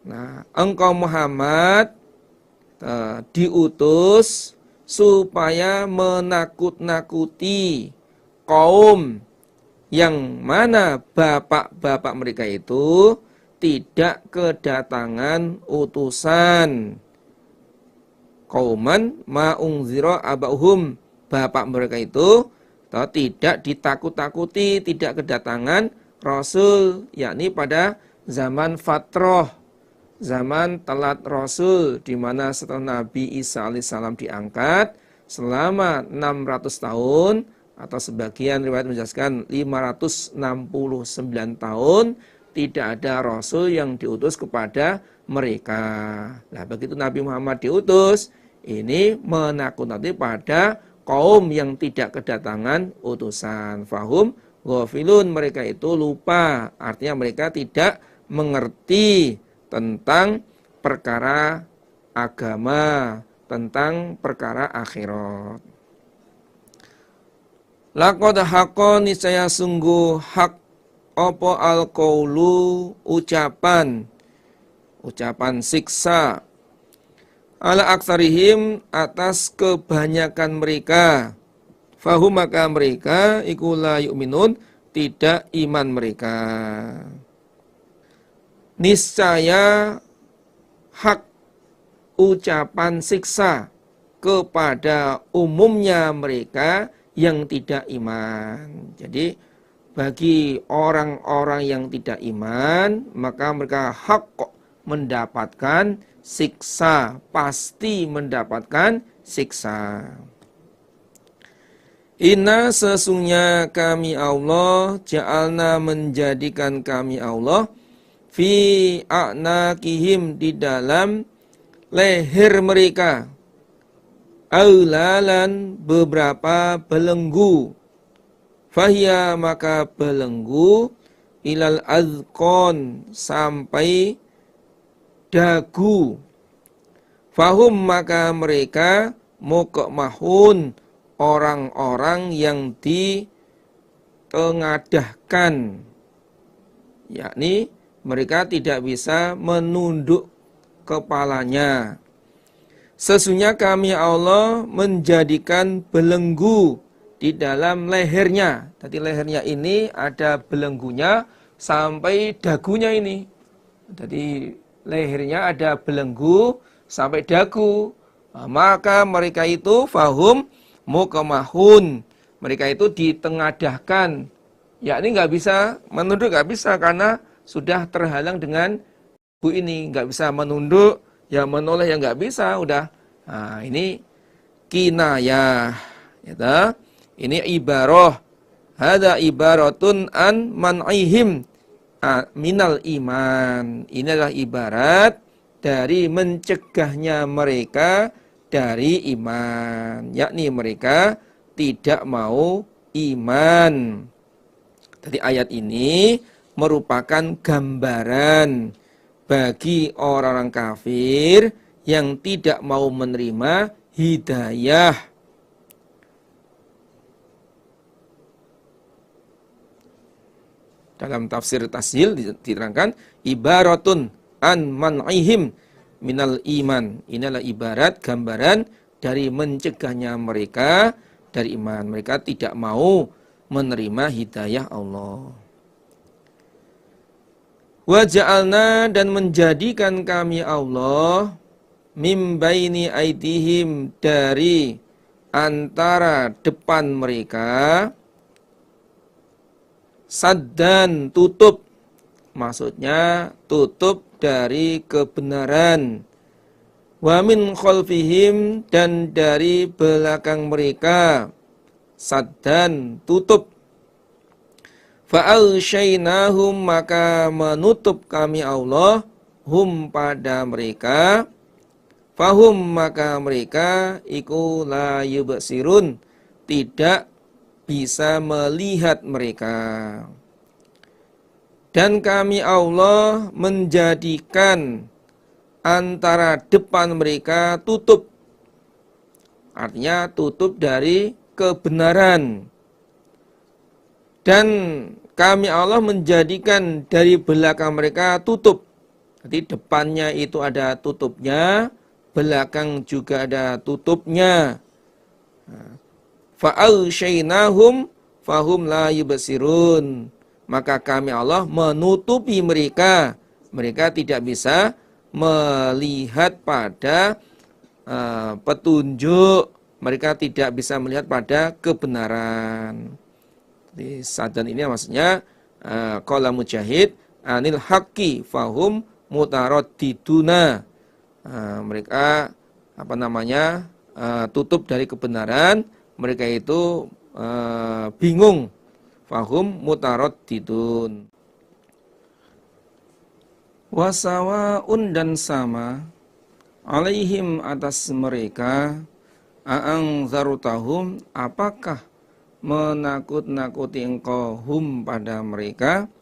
Nah, engkau Muhammad diutus supaya menakut-nakuti kaum yang mana bapak-bapak mereka itu tidak kedatangan utusan. Qauman ma'ungzira abauhum, bapak mereka itu tidak ditakut-takuti, tidak kedatangan Rasul, yakni pada zaman fatrah, zaman telat Rasul, di mana setelah Nabi Isa alaihissalam diangkat selama 600 tahun, atau sebagian riwayat menjelaskan 569 tahun, tidak ada Rasul yang diutus kepada mereka. Nah, begitu Nabi Muhammad diutus, ini menakut-nakuti pada kaum yang tidak kedatangan utusan. Fahum ghafilun, mereka itu lupa, artinya mereka tidak mengerti tentang perkara agama, tentang perkara akhirat. Laqad haqqo, niscaya sungguh hak apa al-qaulu, ucapan siksa, ala aksarihim, atas kebanyakan mereka. Fahum, maka mereka iku la yu'minun, tidak iman mereka. Niscaya hak ucapan siksa kepada umumnya mereka yang tidak iman. Jadi bagi orang-orang yang tidak iman, maka mereka hak mendapatkan siksa, pasti mendapatkan siksa. Inna, sesungguhnya kami Allah, ja'alna, menjadikan kami Allah, fi a'naqihim, di dalam leher mereka, aulalan, beberapa belenggu, fahya, maka belenggu, ilal azqon, sampai dagu, fahum, maka mereka muqmahun, orang-orang yang ditengadahkan, yakni mereka tidak bisa menunduk kepalanya. Sesungguhnya kami Allah menjadikan belenggu di dalam lehernya. Jadi lehernya ini ada belenggunya sampai dagunya ini. Jadi lehernya ada belenggu sampai dagu. Nah, maka mereka itu fahum muqmahun, mereka itu ditengadahkan. Ya, ini nggak bisa menunduk, nggak bisa karena sudah terhalang dengan bu ini, nggak bisa menunduk, ya menoleh yang nggak bisa, udah. Nah, ini kinayah, gitu. Ini ibarah, hada ibaratun an man'ihim minal iman. Ini adalah ibarat dari mencegahnya mereka dari iman, yakni mereka tidak mau iman. Jadi ayat ini merupakan gambaran bagi orang-orang kafir yang tidak mau menerima hidayah. Dalam tafsir Tasyil diterangkan ibaratun an man'ihim minal iman. Ini adalah ibarat gambaran dari mencegahnya mereka dari iman. Mereka tidak mau menerima hidayah Allah. Wa ja'alna, dan menjadikan kami Allah mim baini aidihim, dari antara depan mereka, saddan, tutup. Maksudnya tutup dari kebenaran. Wa min khalfihim, dan dari belakang mereka, saddan, tutup. Fa'alsyainahum, maka menutup kami Allah, hum, pada mereka, fahum, maka mereka, iku la yubsirun, tidak bisa melihat mereka. Dan kami Allah menjadikan antara depan mereka tutup. Artinya tutup dari kebenaran. Dan kami Allah menjadikan dari belakang mereka tutup. Jadi depannya itu ada tutupnya, belakang juga ada tutupnya. Fa'alsyainahum fahum la yubsirun. Maka kami Allah menutupi mereka. Mereka tidak bisa melihat pada petunjuk. Mereka tidak bisa melihat pada kebenaran. Di sadan ini maksudnya qala Mujahid anil haqqi fahum mutaraddiduna. Mereka tutup dari kebenaran, mereka itu bingung. Fahum mutaraddidun. Wasawaun, dan sama, alaihim, atas mereka, a'angzarutahum, apakah menakut-nakuti engkau hum, pada mereka,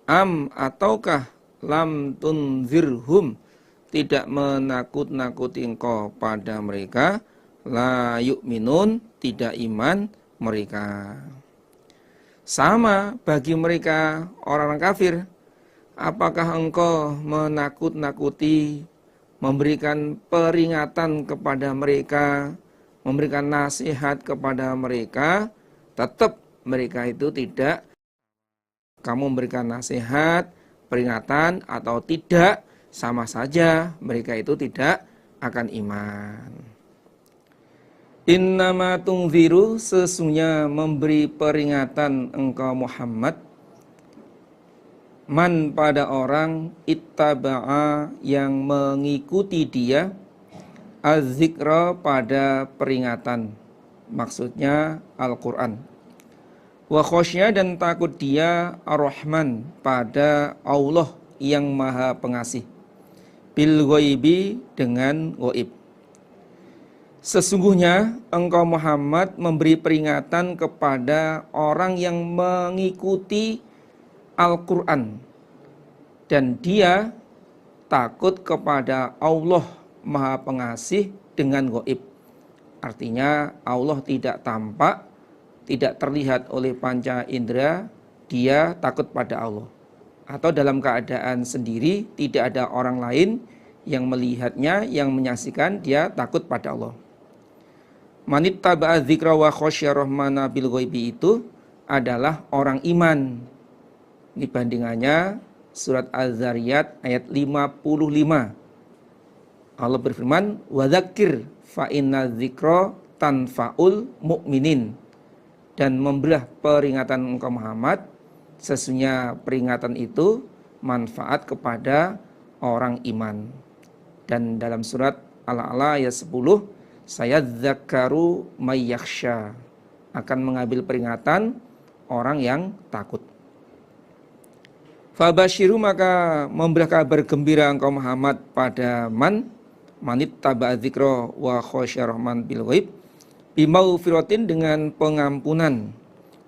am, ataukah lam tunzirhum, tidak menakut-nakuti engkau pada mereka, la yu'minun, tidak iman mereka. Sama bagi mereka orang-orang kafir. Apakah engkau menakut-nakuti, memberikan peringatan kepada mereka, memberikan nasihat kepada mereka, tetap mereka itu tidak. Kamu memberikan nasihat, peringatan atau tidak, sama saja mereka itu tidak akan iman. Innama tungziru, sesungguhnya memberi peringatan engkau Muhammad, man, pada orang, ittaba'a, yang mengikuti dia, az-zikra, pada peringatan, maksudnya Al-Quran. Wa khosyya, dan takut dia, ar-Rahman, pada Allah yang maha pengasih, bil ghaibi, dengan ghaib. Sesungguhnya engkau Muhammad memberi peringatan kepada orang yang mengikuti Al-Quran, dan dia takut kepada Allah maha pengasih dengan ghaib. Artinya Allah tidak tampak, tidak terlihat oleh panca indera, dia takut pada Allah. Atau dalam keadaan sendiri, tidak ada orang lain yang melihatnya, yang menyaksikan, dia takut pada Allah. Manittaba'a dzikra wa khosyya rahmana bil ghaibi, itu adalah orang iman. Ini bandingannya surat Az-Zariyat ayat 55. Allah berfirman, wa dzakir fa inna dzikra tanfa'ul mu'minin, dan memberilah peringatan engkau Muhammad, sesungguhnya peringatan itu manfaat kepada orang iman. Dan dalam surat Al-A'la ayat 10, sayadzakkaru may yakhsha, akan mengambil peringatan orang yang takut. Fabashiru, maka memberi kabar gembira engkau Muhammad pada manittaba'a dzikra wa khosyya rahman bil ghaib, bimaghfiratin, dengan pengampunan,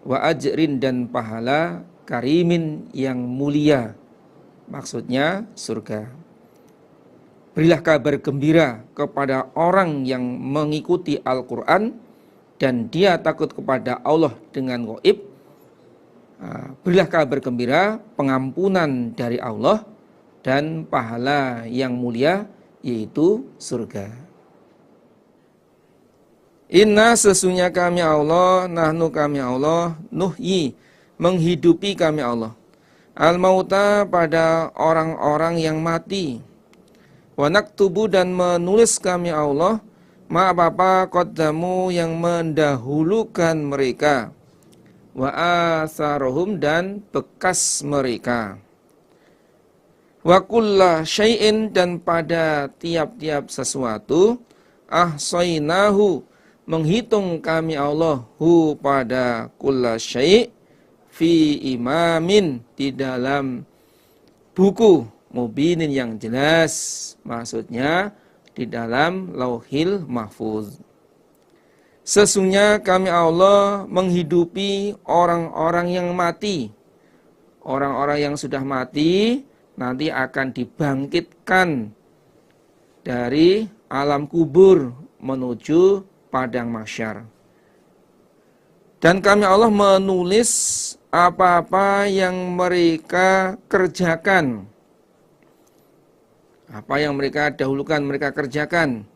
wa ajrin, dan pahala, karimin, yang mulia, maksudnya surga. Berilah kabar gembira kepada orang yang mengikuti Al-Quran dan dia takut kepada Allah dengan gaib. Berilah kabar gembira pengampunan dari Allah dan pahala yang mulia, yaitu surga. Inna sesungguhnya kami Allah, nahnu kami Allah, nuhyi menghidupi kami Allah, al-mauta pada orang-orang yang mati, wa naktubu dan menulis kami Allah ma apa qaddamu yang mendahulukan mereka, wa atharohum dan bekas mereka, wa kulla syai'in dan pada tiap-tiap sesuatu, ahsainahu menghitung kami Allah hu pada kulla syai' fi imamin di dalam buku mubinin yang jelas, maksudnya di dalam lauhil mahfuz. Sesungguhnya kami Allah menghidupi orang-orang yang mati. Orang-orang yang sudah mati nanti akan dibangkitkan dari alam kubur menuju padang mahsyar. Dan kami Allah menulis apa-apa yang mereka kerjakan. Apa yang mereka dahulukan mereka kerjakan.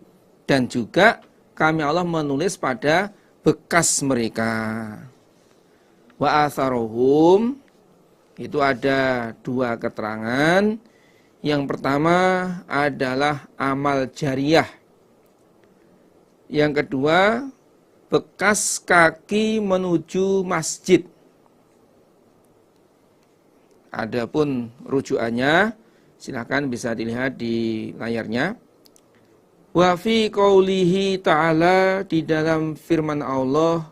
Dan juga kami Allah menulis pada bekas mereka. Wa atharohum, itu ada dua keterangan. Yang pertama adalah amal jariyah. Yang kedua, bekas kaki menuju masjid. Adapun rujukannya silakan bisa dilihat di layarnya. Wa fi qaulihi ta'ala, di dalam firman Allah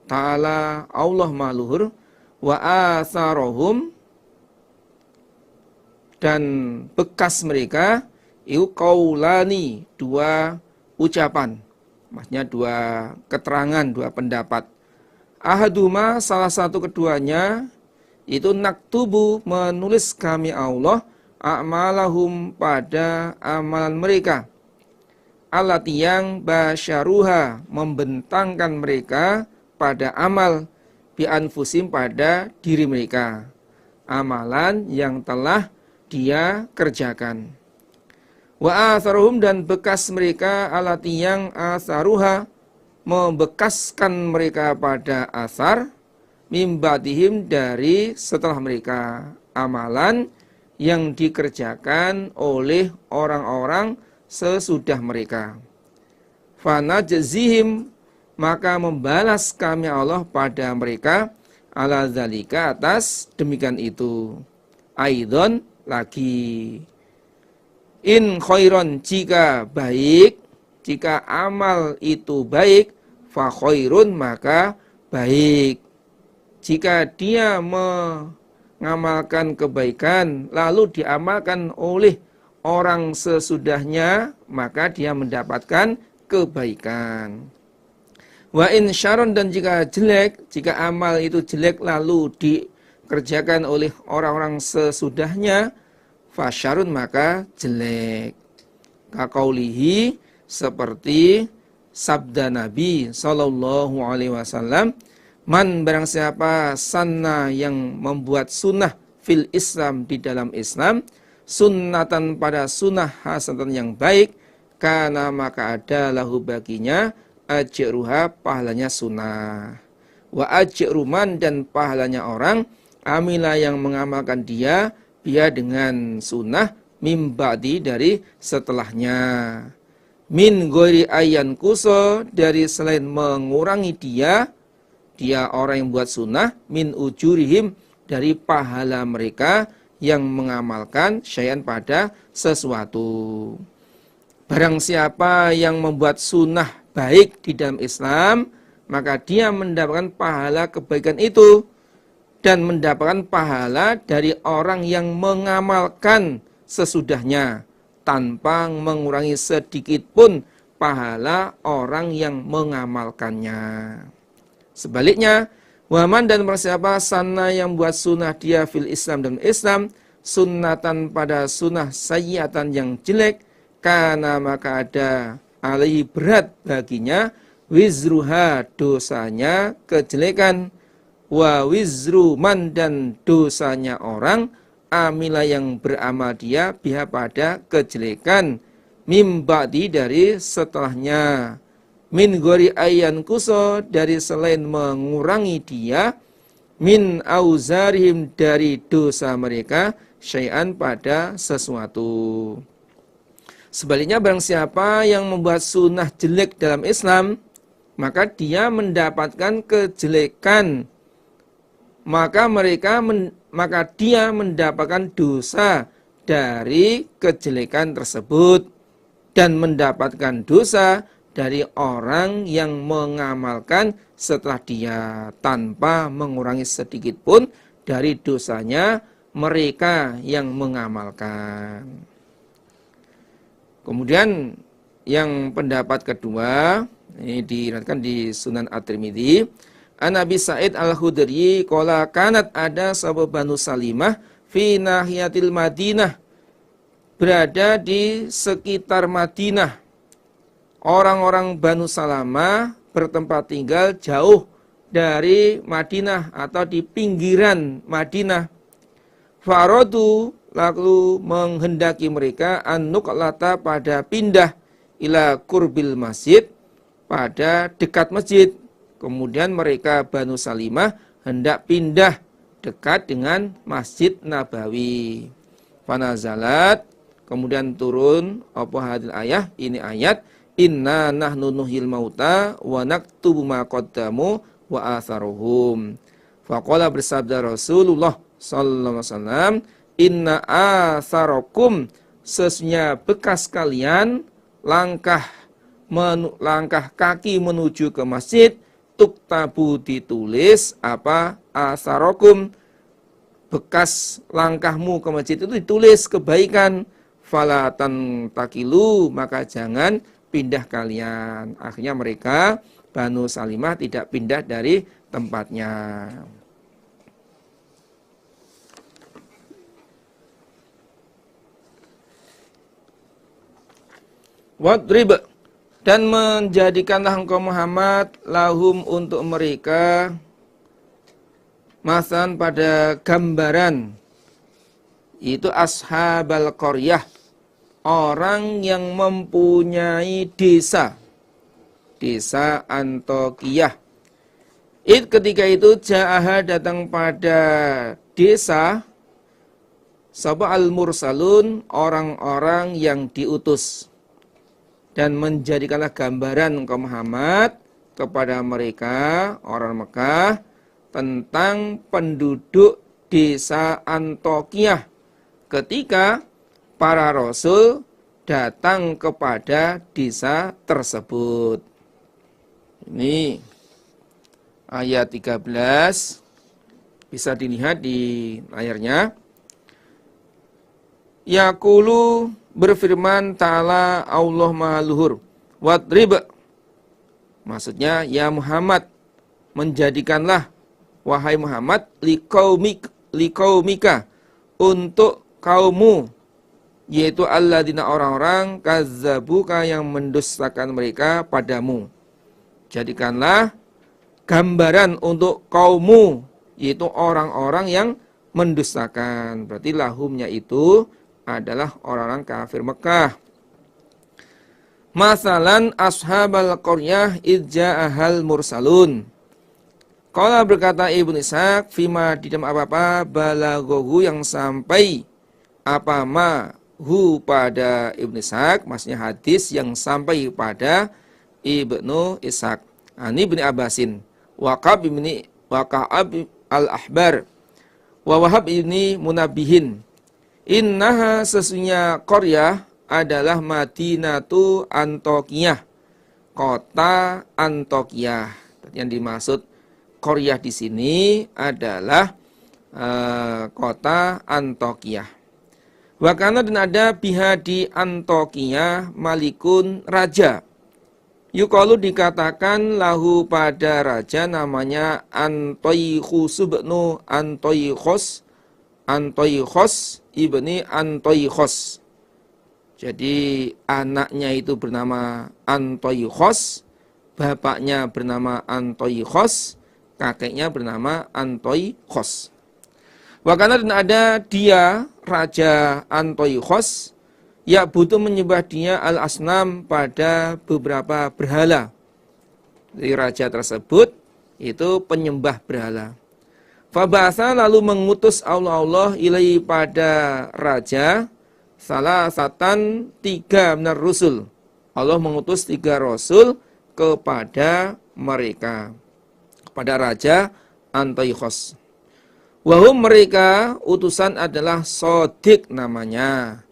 Ta'ala, Allah Maluhur, wa atharohum dan bekas mereka, iu qaulani, dua ucapan. Maksudnya dua keterangan, dua pendapat. Ahaduma, salah satu keduanya, itu naktubu, menulis kami Allah, a'malahum pada amalan mereka. Allati yang basyaruha, membentangkan mereka pada amal, bi anfusim pada diri mereka. Amalan yang telah dia kerjakan. Wa atharuhum dan bekas mereka, alati yang atharuha, membekaskan mereka pada asar, mimbatihim dari setelah mereka, amalan yang dikerjakan oleh orang-orang sesudah mereka. Fanajzihim, maka membalas kami Allah pada mereka, ala zalika, atas demikian itu. Aidon, lagi. In khairon, jika baik, jika amal itu baik, fa khairun, maka baik. Jika dia mengamalkan kebaikan lalu diamalkan oleh orang sesudahnya, maka dia mendapatkan kebaikan. Wa in syaron, dan jika jelek, jika amal itu jelek lalu dikerjakan oleh orang-orang sesudahnya, fasyarun, maka jelek. Kaqaulihi, seperti sabda Nabi sallallahu alaihi wasallam, man, barang siapa sanna, yang membuat sunnah, fil Islam, di dalam Islam, sunnatan, pada sunnah, hasanatan, yang baik, kana, maka ada lahu baginya, ajruha, pahalanya sunnah, wa ajruman, dan pahalanya orang, amila, yang mengamalkan dia, dia dengan sunnah, mimbadi, dari setelahnya, min ghairi ayyan kuso, dari selain mengurangi dia orang yang buat sunnah, min ujurihim, dari pahala mereka yang mengamalkan syai'an, pada sesuatu. Barang siapa yang membuat sunnah baik di dalam Islam, maka dia mendapatkan pahala kebaikan itu, dan mendapatkan pahala dari orang yang mengamalkan sesudahnya, tanpa mengurangi sedikit pun pahala orang yang mengamalkannya. Sebaliknya, waman, dan siapa sana, yang buat sunnah dia fil Islam, dan Islam, sunnatan, pada sunnah sayyiatan, yang jelek, karena maka ada alaihi berat baginya wizruha dosanya kejelekan, wa wizru man dan dosanya orang amila yang beramal dia biha pada kejelekan mimba'di dari setelahnya, min gori ayan kuso dari selain mengurangi dia, min auzarihim dari dosa mereka, syai'an pada sesuatu. Sebaliknya barang siapa yang membuat sunnah jelek dalam Islam, maka dia mendapatkan kejelekan, maka dia mendapatkan dosa dari kejelekan tersebut dan mendapatkan dosa dari orang yang mengamalkan setelah dia tanpa mengurangi sedikit pun dari dosanya mereka yang mengamalkan. Kemudian yang pendapat kedua ini diriwayatkan di Sunan At-Tirmidzi, An Abi Sa'id Al-Khudri qala kanat ada sahabat Banu Salimah fi nahiyatil Madinah, berada di sekitar Madinah. Orang-orang Banu Salamah bertempat tinggal jauh dari Madinah atau di pinggiran Madinah. Faradu lalu menghendaki mereka an-nuqlata pada pindah ila qurbil masjid pada dekat masjid. Kemudian mereka Banu Salimah hendak pindah dekat dengan Masjid Nabawi. Fanazalat, kemudian turun apa hadil ayah, ini ayat inna nahnu nuhyil mauta wa naktubu ma qaddamu wa atharuhum. Faqala bersabda Rasulullah sallallahu alaihi wasallam, inna atharakum, sesungguhnya bekas kalian langkah kaki menuju ke masjid, tuktabu ditulis apa atharakum, bekas langkahmu ke masjid itu ditulis kebaikan, falatan takilu, maka jangan pindah kalian. Akhirnya mereka Banu Salimah tidak pindah dari tempatnya. Wadrib, dan menjadikanlah engkau Muhammad lahum untuk mereka masan pada gambaran, itu ashabal qaryah, orang yang mempunyai desa Antokiyah. Ketika itu ja'aha datang pada desa sapa al-mursalun, orang-orang yang diutus, dan menjadikanlah gambaran engkau Muhammad kepada mereka orang Mekah tentang penduduk desa Antokiyah ketika para rasul datang kepada desa tersebut. Ini ayat 13 bisa dilihat di layarnya. Yaqulu, berfirman ta'ala Allah Maha Luhur, wadrib, maksudnya ya Muhammad, menjadikanlah wahai Muhammad liqaumika, untuk kaummu, yaitu alladzina orang-orang kazzabuka, yang mendustakan mereka padamu. Jadikanlah gambaran untuk kaummu, yaitu orang-orang yang mendustakan. Berarti lahumnya itu adalah orang-orang kafir Mekah. Masalan ashabal qaryah idja'ahal mursalun. Qala, berkata Ibnu Ishaq, fima di dalam apa-apa balagohu yang sampai apa ma hu pada Ibnu Ishaq, maksudnya hadis yang sampai pada Ibnu Ishaq. Ani bin Abbasin, Waqab al-Ahbar, wa Wahab ibni Munabbihin. Innaha, sesungguhnya qaryah adalah Madinatu Antokiyah, kota Antokiyah. Yang dimaksud qaryah di sini adalah kota Antokiyah. Wakana, dan ada biha di Antokiyah malikun, raja. Yukalu, dikatakan lahu pada raja namanya Antoikhus ibnu Antoikhos ibni Antoikhos. Jadi anaknya itu bernama Antoikhos, bapaknya bernama Antoikhos, kakeknya bernama Antoikhos. Wakana dan ada dia, Raja Antoikhos, ya butuh menyembah dia al-asnam pada beberapa berhala. Jadi raja tersebut itu penyembah berhala. Fabasa lalu mengutus Allah ilai pada raja salah satan 3 benar rusul. Allah mengutus 3 rasul kepada mereka, kepada raja Antoikhos. Wahum mereka utusan adalah Sodik namanya.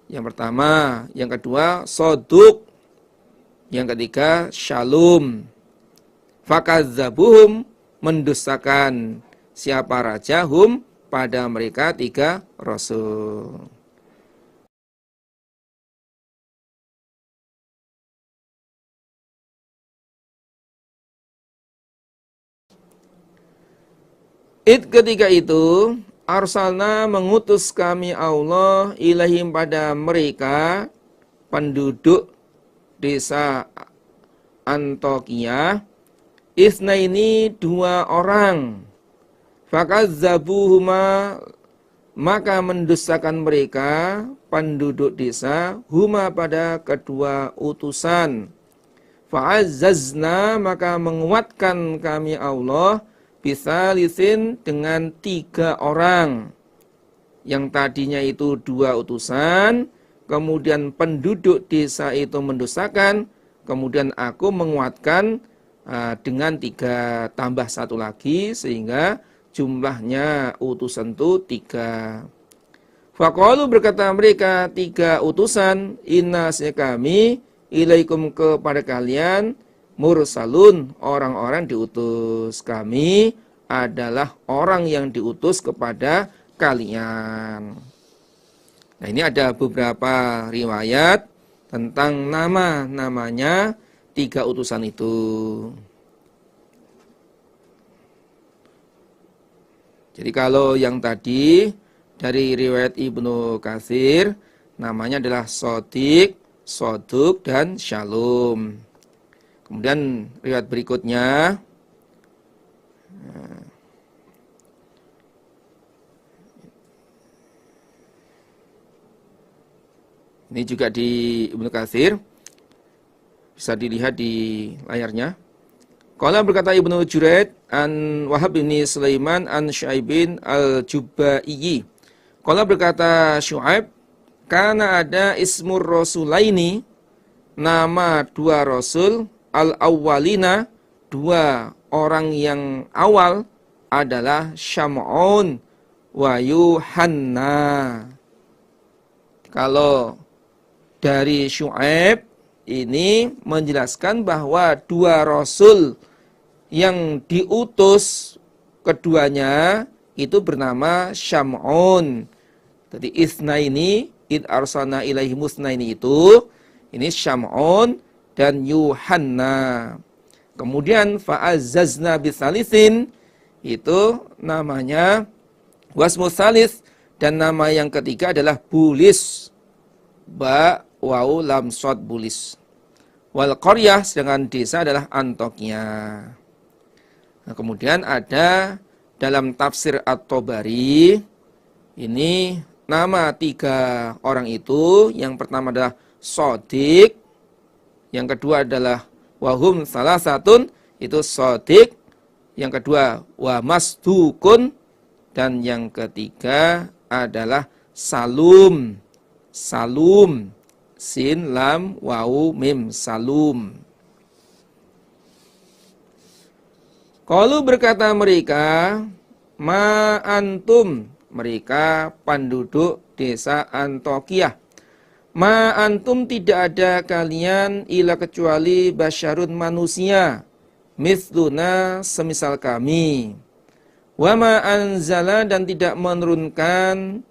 Yang pertama, yang kedua Soduk, yang ketiga Shalom. Fakadzabuhum mendustakan siapa raja hum pada mereka 3 rasul. Ketika itu arsalna mengutus kami Allah ilahim pada mereka penduduk desa Antokia isna ini 2 orang. Fakazzabuhuma maka mendustakan mereka penduduk desa huma pada kedua utusan. Fa'azzazna maka menguatkan kami Allah bisalisin dengan 3 orang. Yang tadinya itu 2 utusan, kemudian penduduk desa itu mendustakan, kemudian aku menguatkan dengan 3 tambah 1 lagi sehingga jumlahnya utusan itu 3. Faqalu berkata mereka 3 utusan, inna kami ilaikum kepada kalian mursalun orang-orang diutus. Kami adalah orang yang diutus kepada kalian. Nah, ini ada beberapa riwayat tentang namanya 3 utusan itu. Jadi kalau yang tadi dari riwayat Ibnu Katsir namanya adalah Sodik, Soduk, dan Shalom. Kemudian riwayat berikutnya ini juga di Ibnu Katsir, bisa dilihat di layarnya. Qala berkata Ibnu Juraid an Wahab bin Sulaiman an Syu'aibin al-Jubba'i. Qala berkata Syu'aib, karena ada ismur rasulaini, nama 2 rasul, al-awwalina, 2 orang yang awal adalah Syam'un wa Yuhanna. Kalau dari Syu'aib ini menjelaskan bahwa 2 rasul yang diutus keduanya itu bernama Syam'un. Jadi isnaini id arsalna ilaihi musnaini itu ini Syam'un dan Yuhanna. Kemudian fa'azzazna bisalisin itu namanya wasmus salis, dan nama yang ketiga adalah Bulis, ba waw lam shad Bulis. Wal qaryah sedangkan desa adalah Antokia. Nah, kemudian ada dalam tafsir At-Tabari ini nama 3 orang itu, yang pertama adalah Sodik, yang kedua adalah wahum salasatun, itu Sodik, yang kedua wa masdukun, dan yang ketiga adalah Salum. Salum, sin lam wawu mim, Salum. Qalu berkata mereka, ma antum, mereka penduduk desa Antokia. Ma antum tidak ada kalian ila kecuali basyarun manusia, mithluna semisal kami. Wa ma anzala dan tidak menurunkan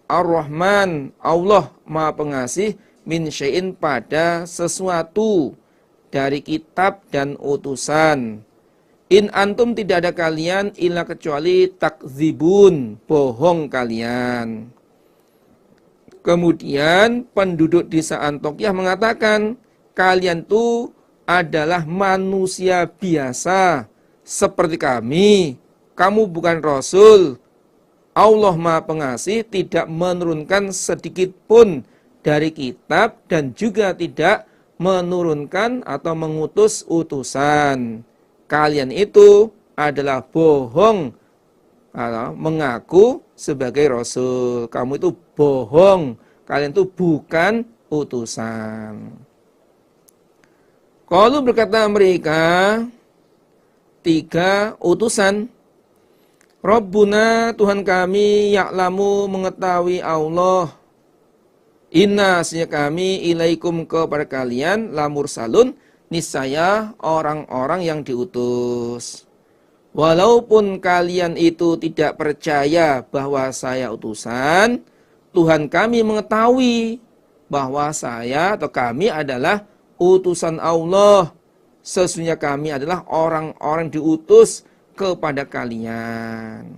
Ar-Rahman Allah Maha Pengasih min syai'in pada sesuatu dari kitab dan utusan. In antum tidak ada kalian illa kecuali takzibun, bohong kalian. Kemudian penduduk desa Antiokhia mengatakan, kalian tuh adalah manusia biasa seperti kami. Kamu bukan Rasul. Allah Maha Pengasih tidak menurunkan sedikit pun dari kitab dan juga tidak menurunkan atau mengutus utusan. Kalian itu adalah bohong, mengaku sebagai Rasul. Kamu itu bohong. Kalian itu bukan utusan. Qalu berkata mereka, 3 utusan. Rabbuna, Tuhan kami, ya'lamu, mengetahui Allah. Inna, sesungguhnya kami, ilaikum, kepada kalian, lamursalun, niscaya orang-orang yang diutus. Walaupun kalian itu tidak percaya bahwa saya utusan, Tuhan kami mengetahui bahwa saya atau kami adalah utusan Allah. Sesungguhnya kami adalah orang-orang diutus kepada kalian.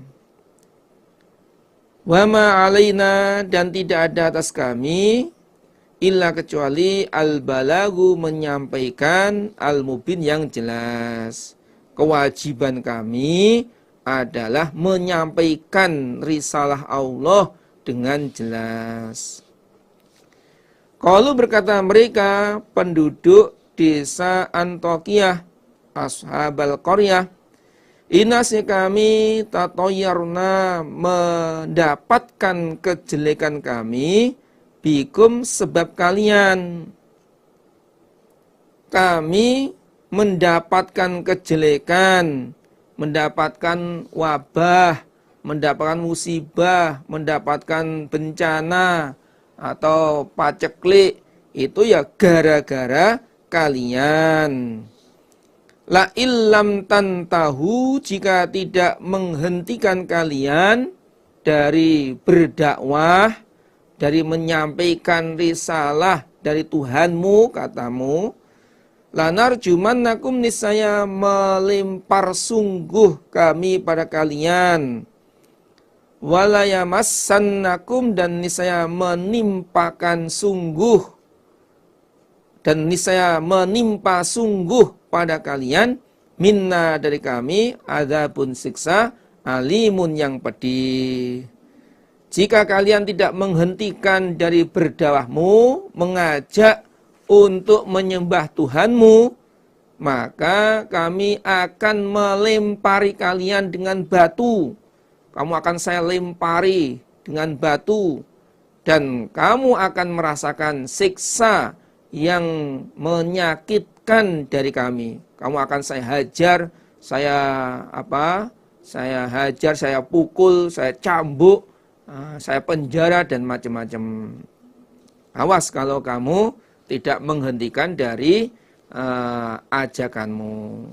Wa ma alaina, dan tidak ada atas kami illa kecuali al-balagu, menyampaikan, al-mubin, yang jelas. Kewajiban kami adalah menyampaikan risalah Allah dengan jelas. Qalu berkata mereka, penduduk desa Antiokhia, ashabal qaryah, inasnya kami tatoyarna, mendapatkan kejelekan kami, bikum, sebab kalian. Kami mendapatkan kejelekan, mendapatkan wabah, mendapatkan musibah, mendapatkan bencana atau paceklik, itu ya gara-gara kalian. La illam tantahu, jika tidak menghentikan kalian dari berdakwah, dari menyampaikan risalah dari Tuhanmu, katamu, lanarjumannakum, niscaya melempar sungguh kami pada kalian, walayamassannakum, dan niscaya menimpakan sungguh, dan niscaya menimpa sungguh pada kalian, minna, dari kami, adzabun, siksa, alimun, yang pedih. Jika kalian tidak menghentikan dari berdakwahmu, mengajak untuk menyembah Tuhanmu, maka kami akan melempari kalian dengan batu. Kamu akan saya lempari dengan batu, dan kamu akan merasakan siksa yang menyakitkan dari kami. Kamu akan saya hajar, saya hajar, saya pukul, saya cambuk, saya penjara, dan macam-macam. Awas kalau kamu tidak menghentikan dari ajakanmu.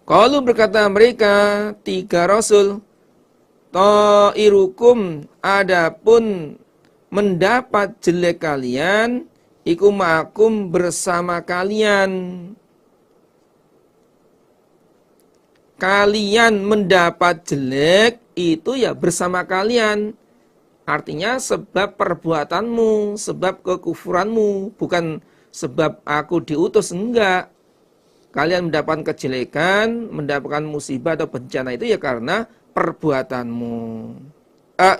Qalu berkata mereka, 3 rasul, ta'irukum, adapun mendapat jelek kalian, iku ma'akum, bersama kalian. Kalian mendapat jelek itu ya bersama kalian. Artinya sebab perbuatanmu, sebab kekufuranmu, bukan sebab aku diutus, enggak. Kalian mendapatkan kejelekan, mendapatkan musibah atau bencana itu ya karena perbuatanmu.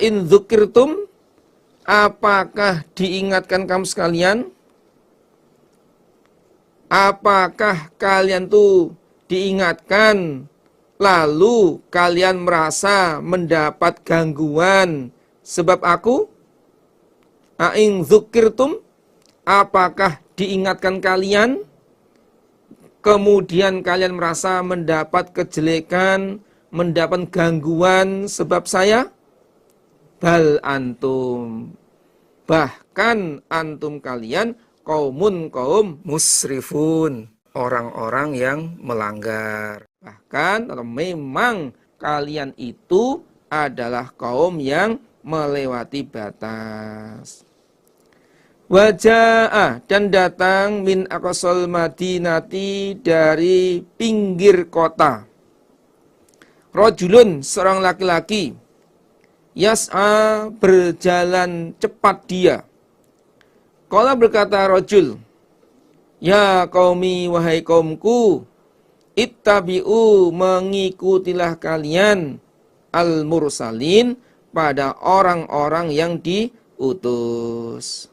In dzukirtum, apakah diingatkan kamu sekalian? Apakah kalian tuh diingatkan, lalu kalian merasa mendapat gangguan sebab aku? In dzukirtum, apakah diingatkan kalian, kemudian kalian merasa mendapat kejelekan, mendapat gangguan sebab saya? Bal antum, bahkan antum kalian, kaum musrifun, orang-orang yang melanggar. Bahkan atau memang kalian itu adalah kaum yang melewati batas. Wajah, dan datang min aqsal madinati, dari pinggir kota, rajulun, seorang laki-laki, Yas'a, berjalan cepat dia. Qala, berkata rajul, ya qaumi, wahai kaumku, ittabi'u, mengikutilah kalian, al-mursalin, pada orang-orang yang diutus.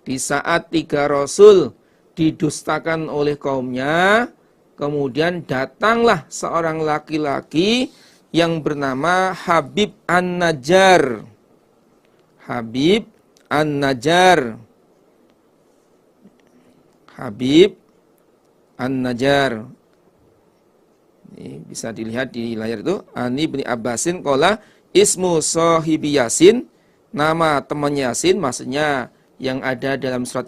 Di saat 3 rasul didustakan oleh kaumnya, kemudian datanglah seorang laki-laki yang bernama Habib An-Najjar. Habib An-Najjar. Habib An-Najjar. Ini bisa dilihat di layar itu. Ani bin Abbasin qala ismu sahibi Yasin. Nama teman Yasin, maksudnya yang ada dalam surat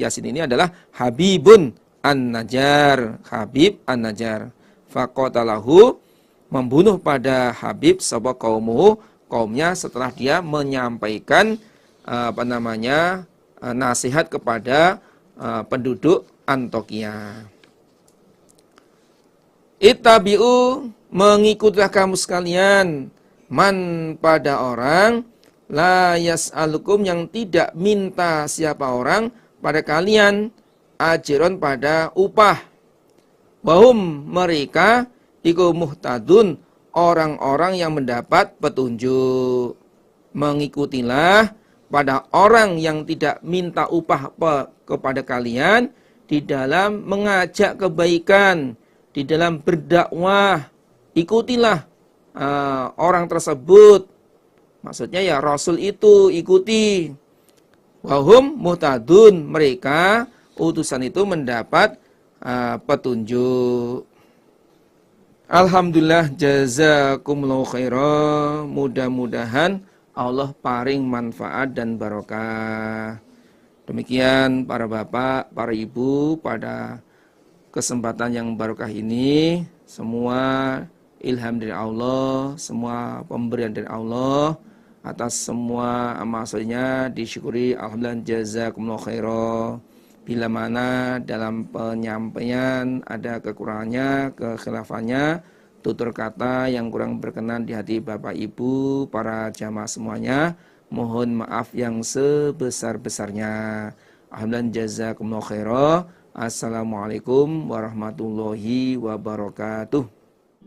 Yasin ini adalah Habibun An-Najjar. Habib An-Najjar. Faqatalahu, membunuh pada Habib sapa kaumnya setelah dia menyampaikan nasihat kepada penduduk Antokia. Ittabi'u, mengikutilah kamu sekalian, man, pada orang, la yas'alukum, yang tidak minta siapa orang pada kalian, ajron, pada upah. Wahum, mereka, iku muhtadun, orang-orang yang mendapat petunjuk. Mengikutilah pada orang yang tidak minta upah kepada kalian di dalam mengajak kebaikan, di dalam berdakwah. Ikutilah orang tersebut. Maksudnya ya Rasul itu ikuti. Wahum muhtadun, mereka utusan itu mendapat petunjuk. Alhamdulillah, jazakumullahu khairan. Mudah-mudahan Allah paring manfaat dan barokah. Demikian para bapak, para ibu, pada kesempatan yang barokah ini, semua ilham dari Allah, semua pemberian dari Allah, atas semua maksudnya disyukuri. Alhamdulillah, jazakumullahu khairan. Bila mana dalam penyampaian ada kekurangannya, kekhilafannya, tutur kata yang kurang berkenan di hati Bapak Ibu, para jamaah semuanya, mohon maaf yang sebesar-besarnya. Alhamdulillah, jazakumullahu khairan. Assalamualaikum warahmatullahi wabarakatuh.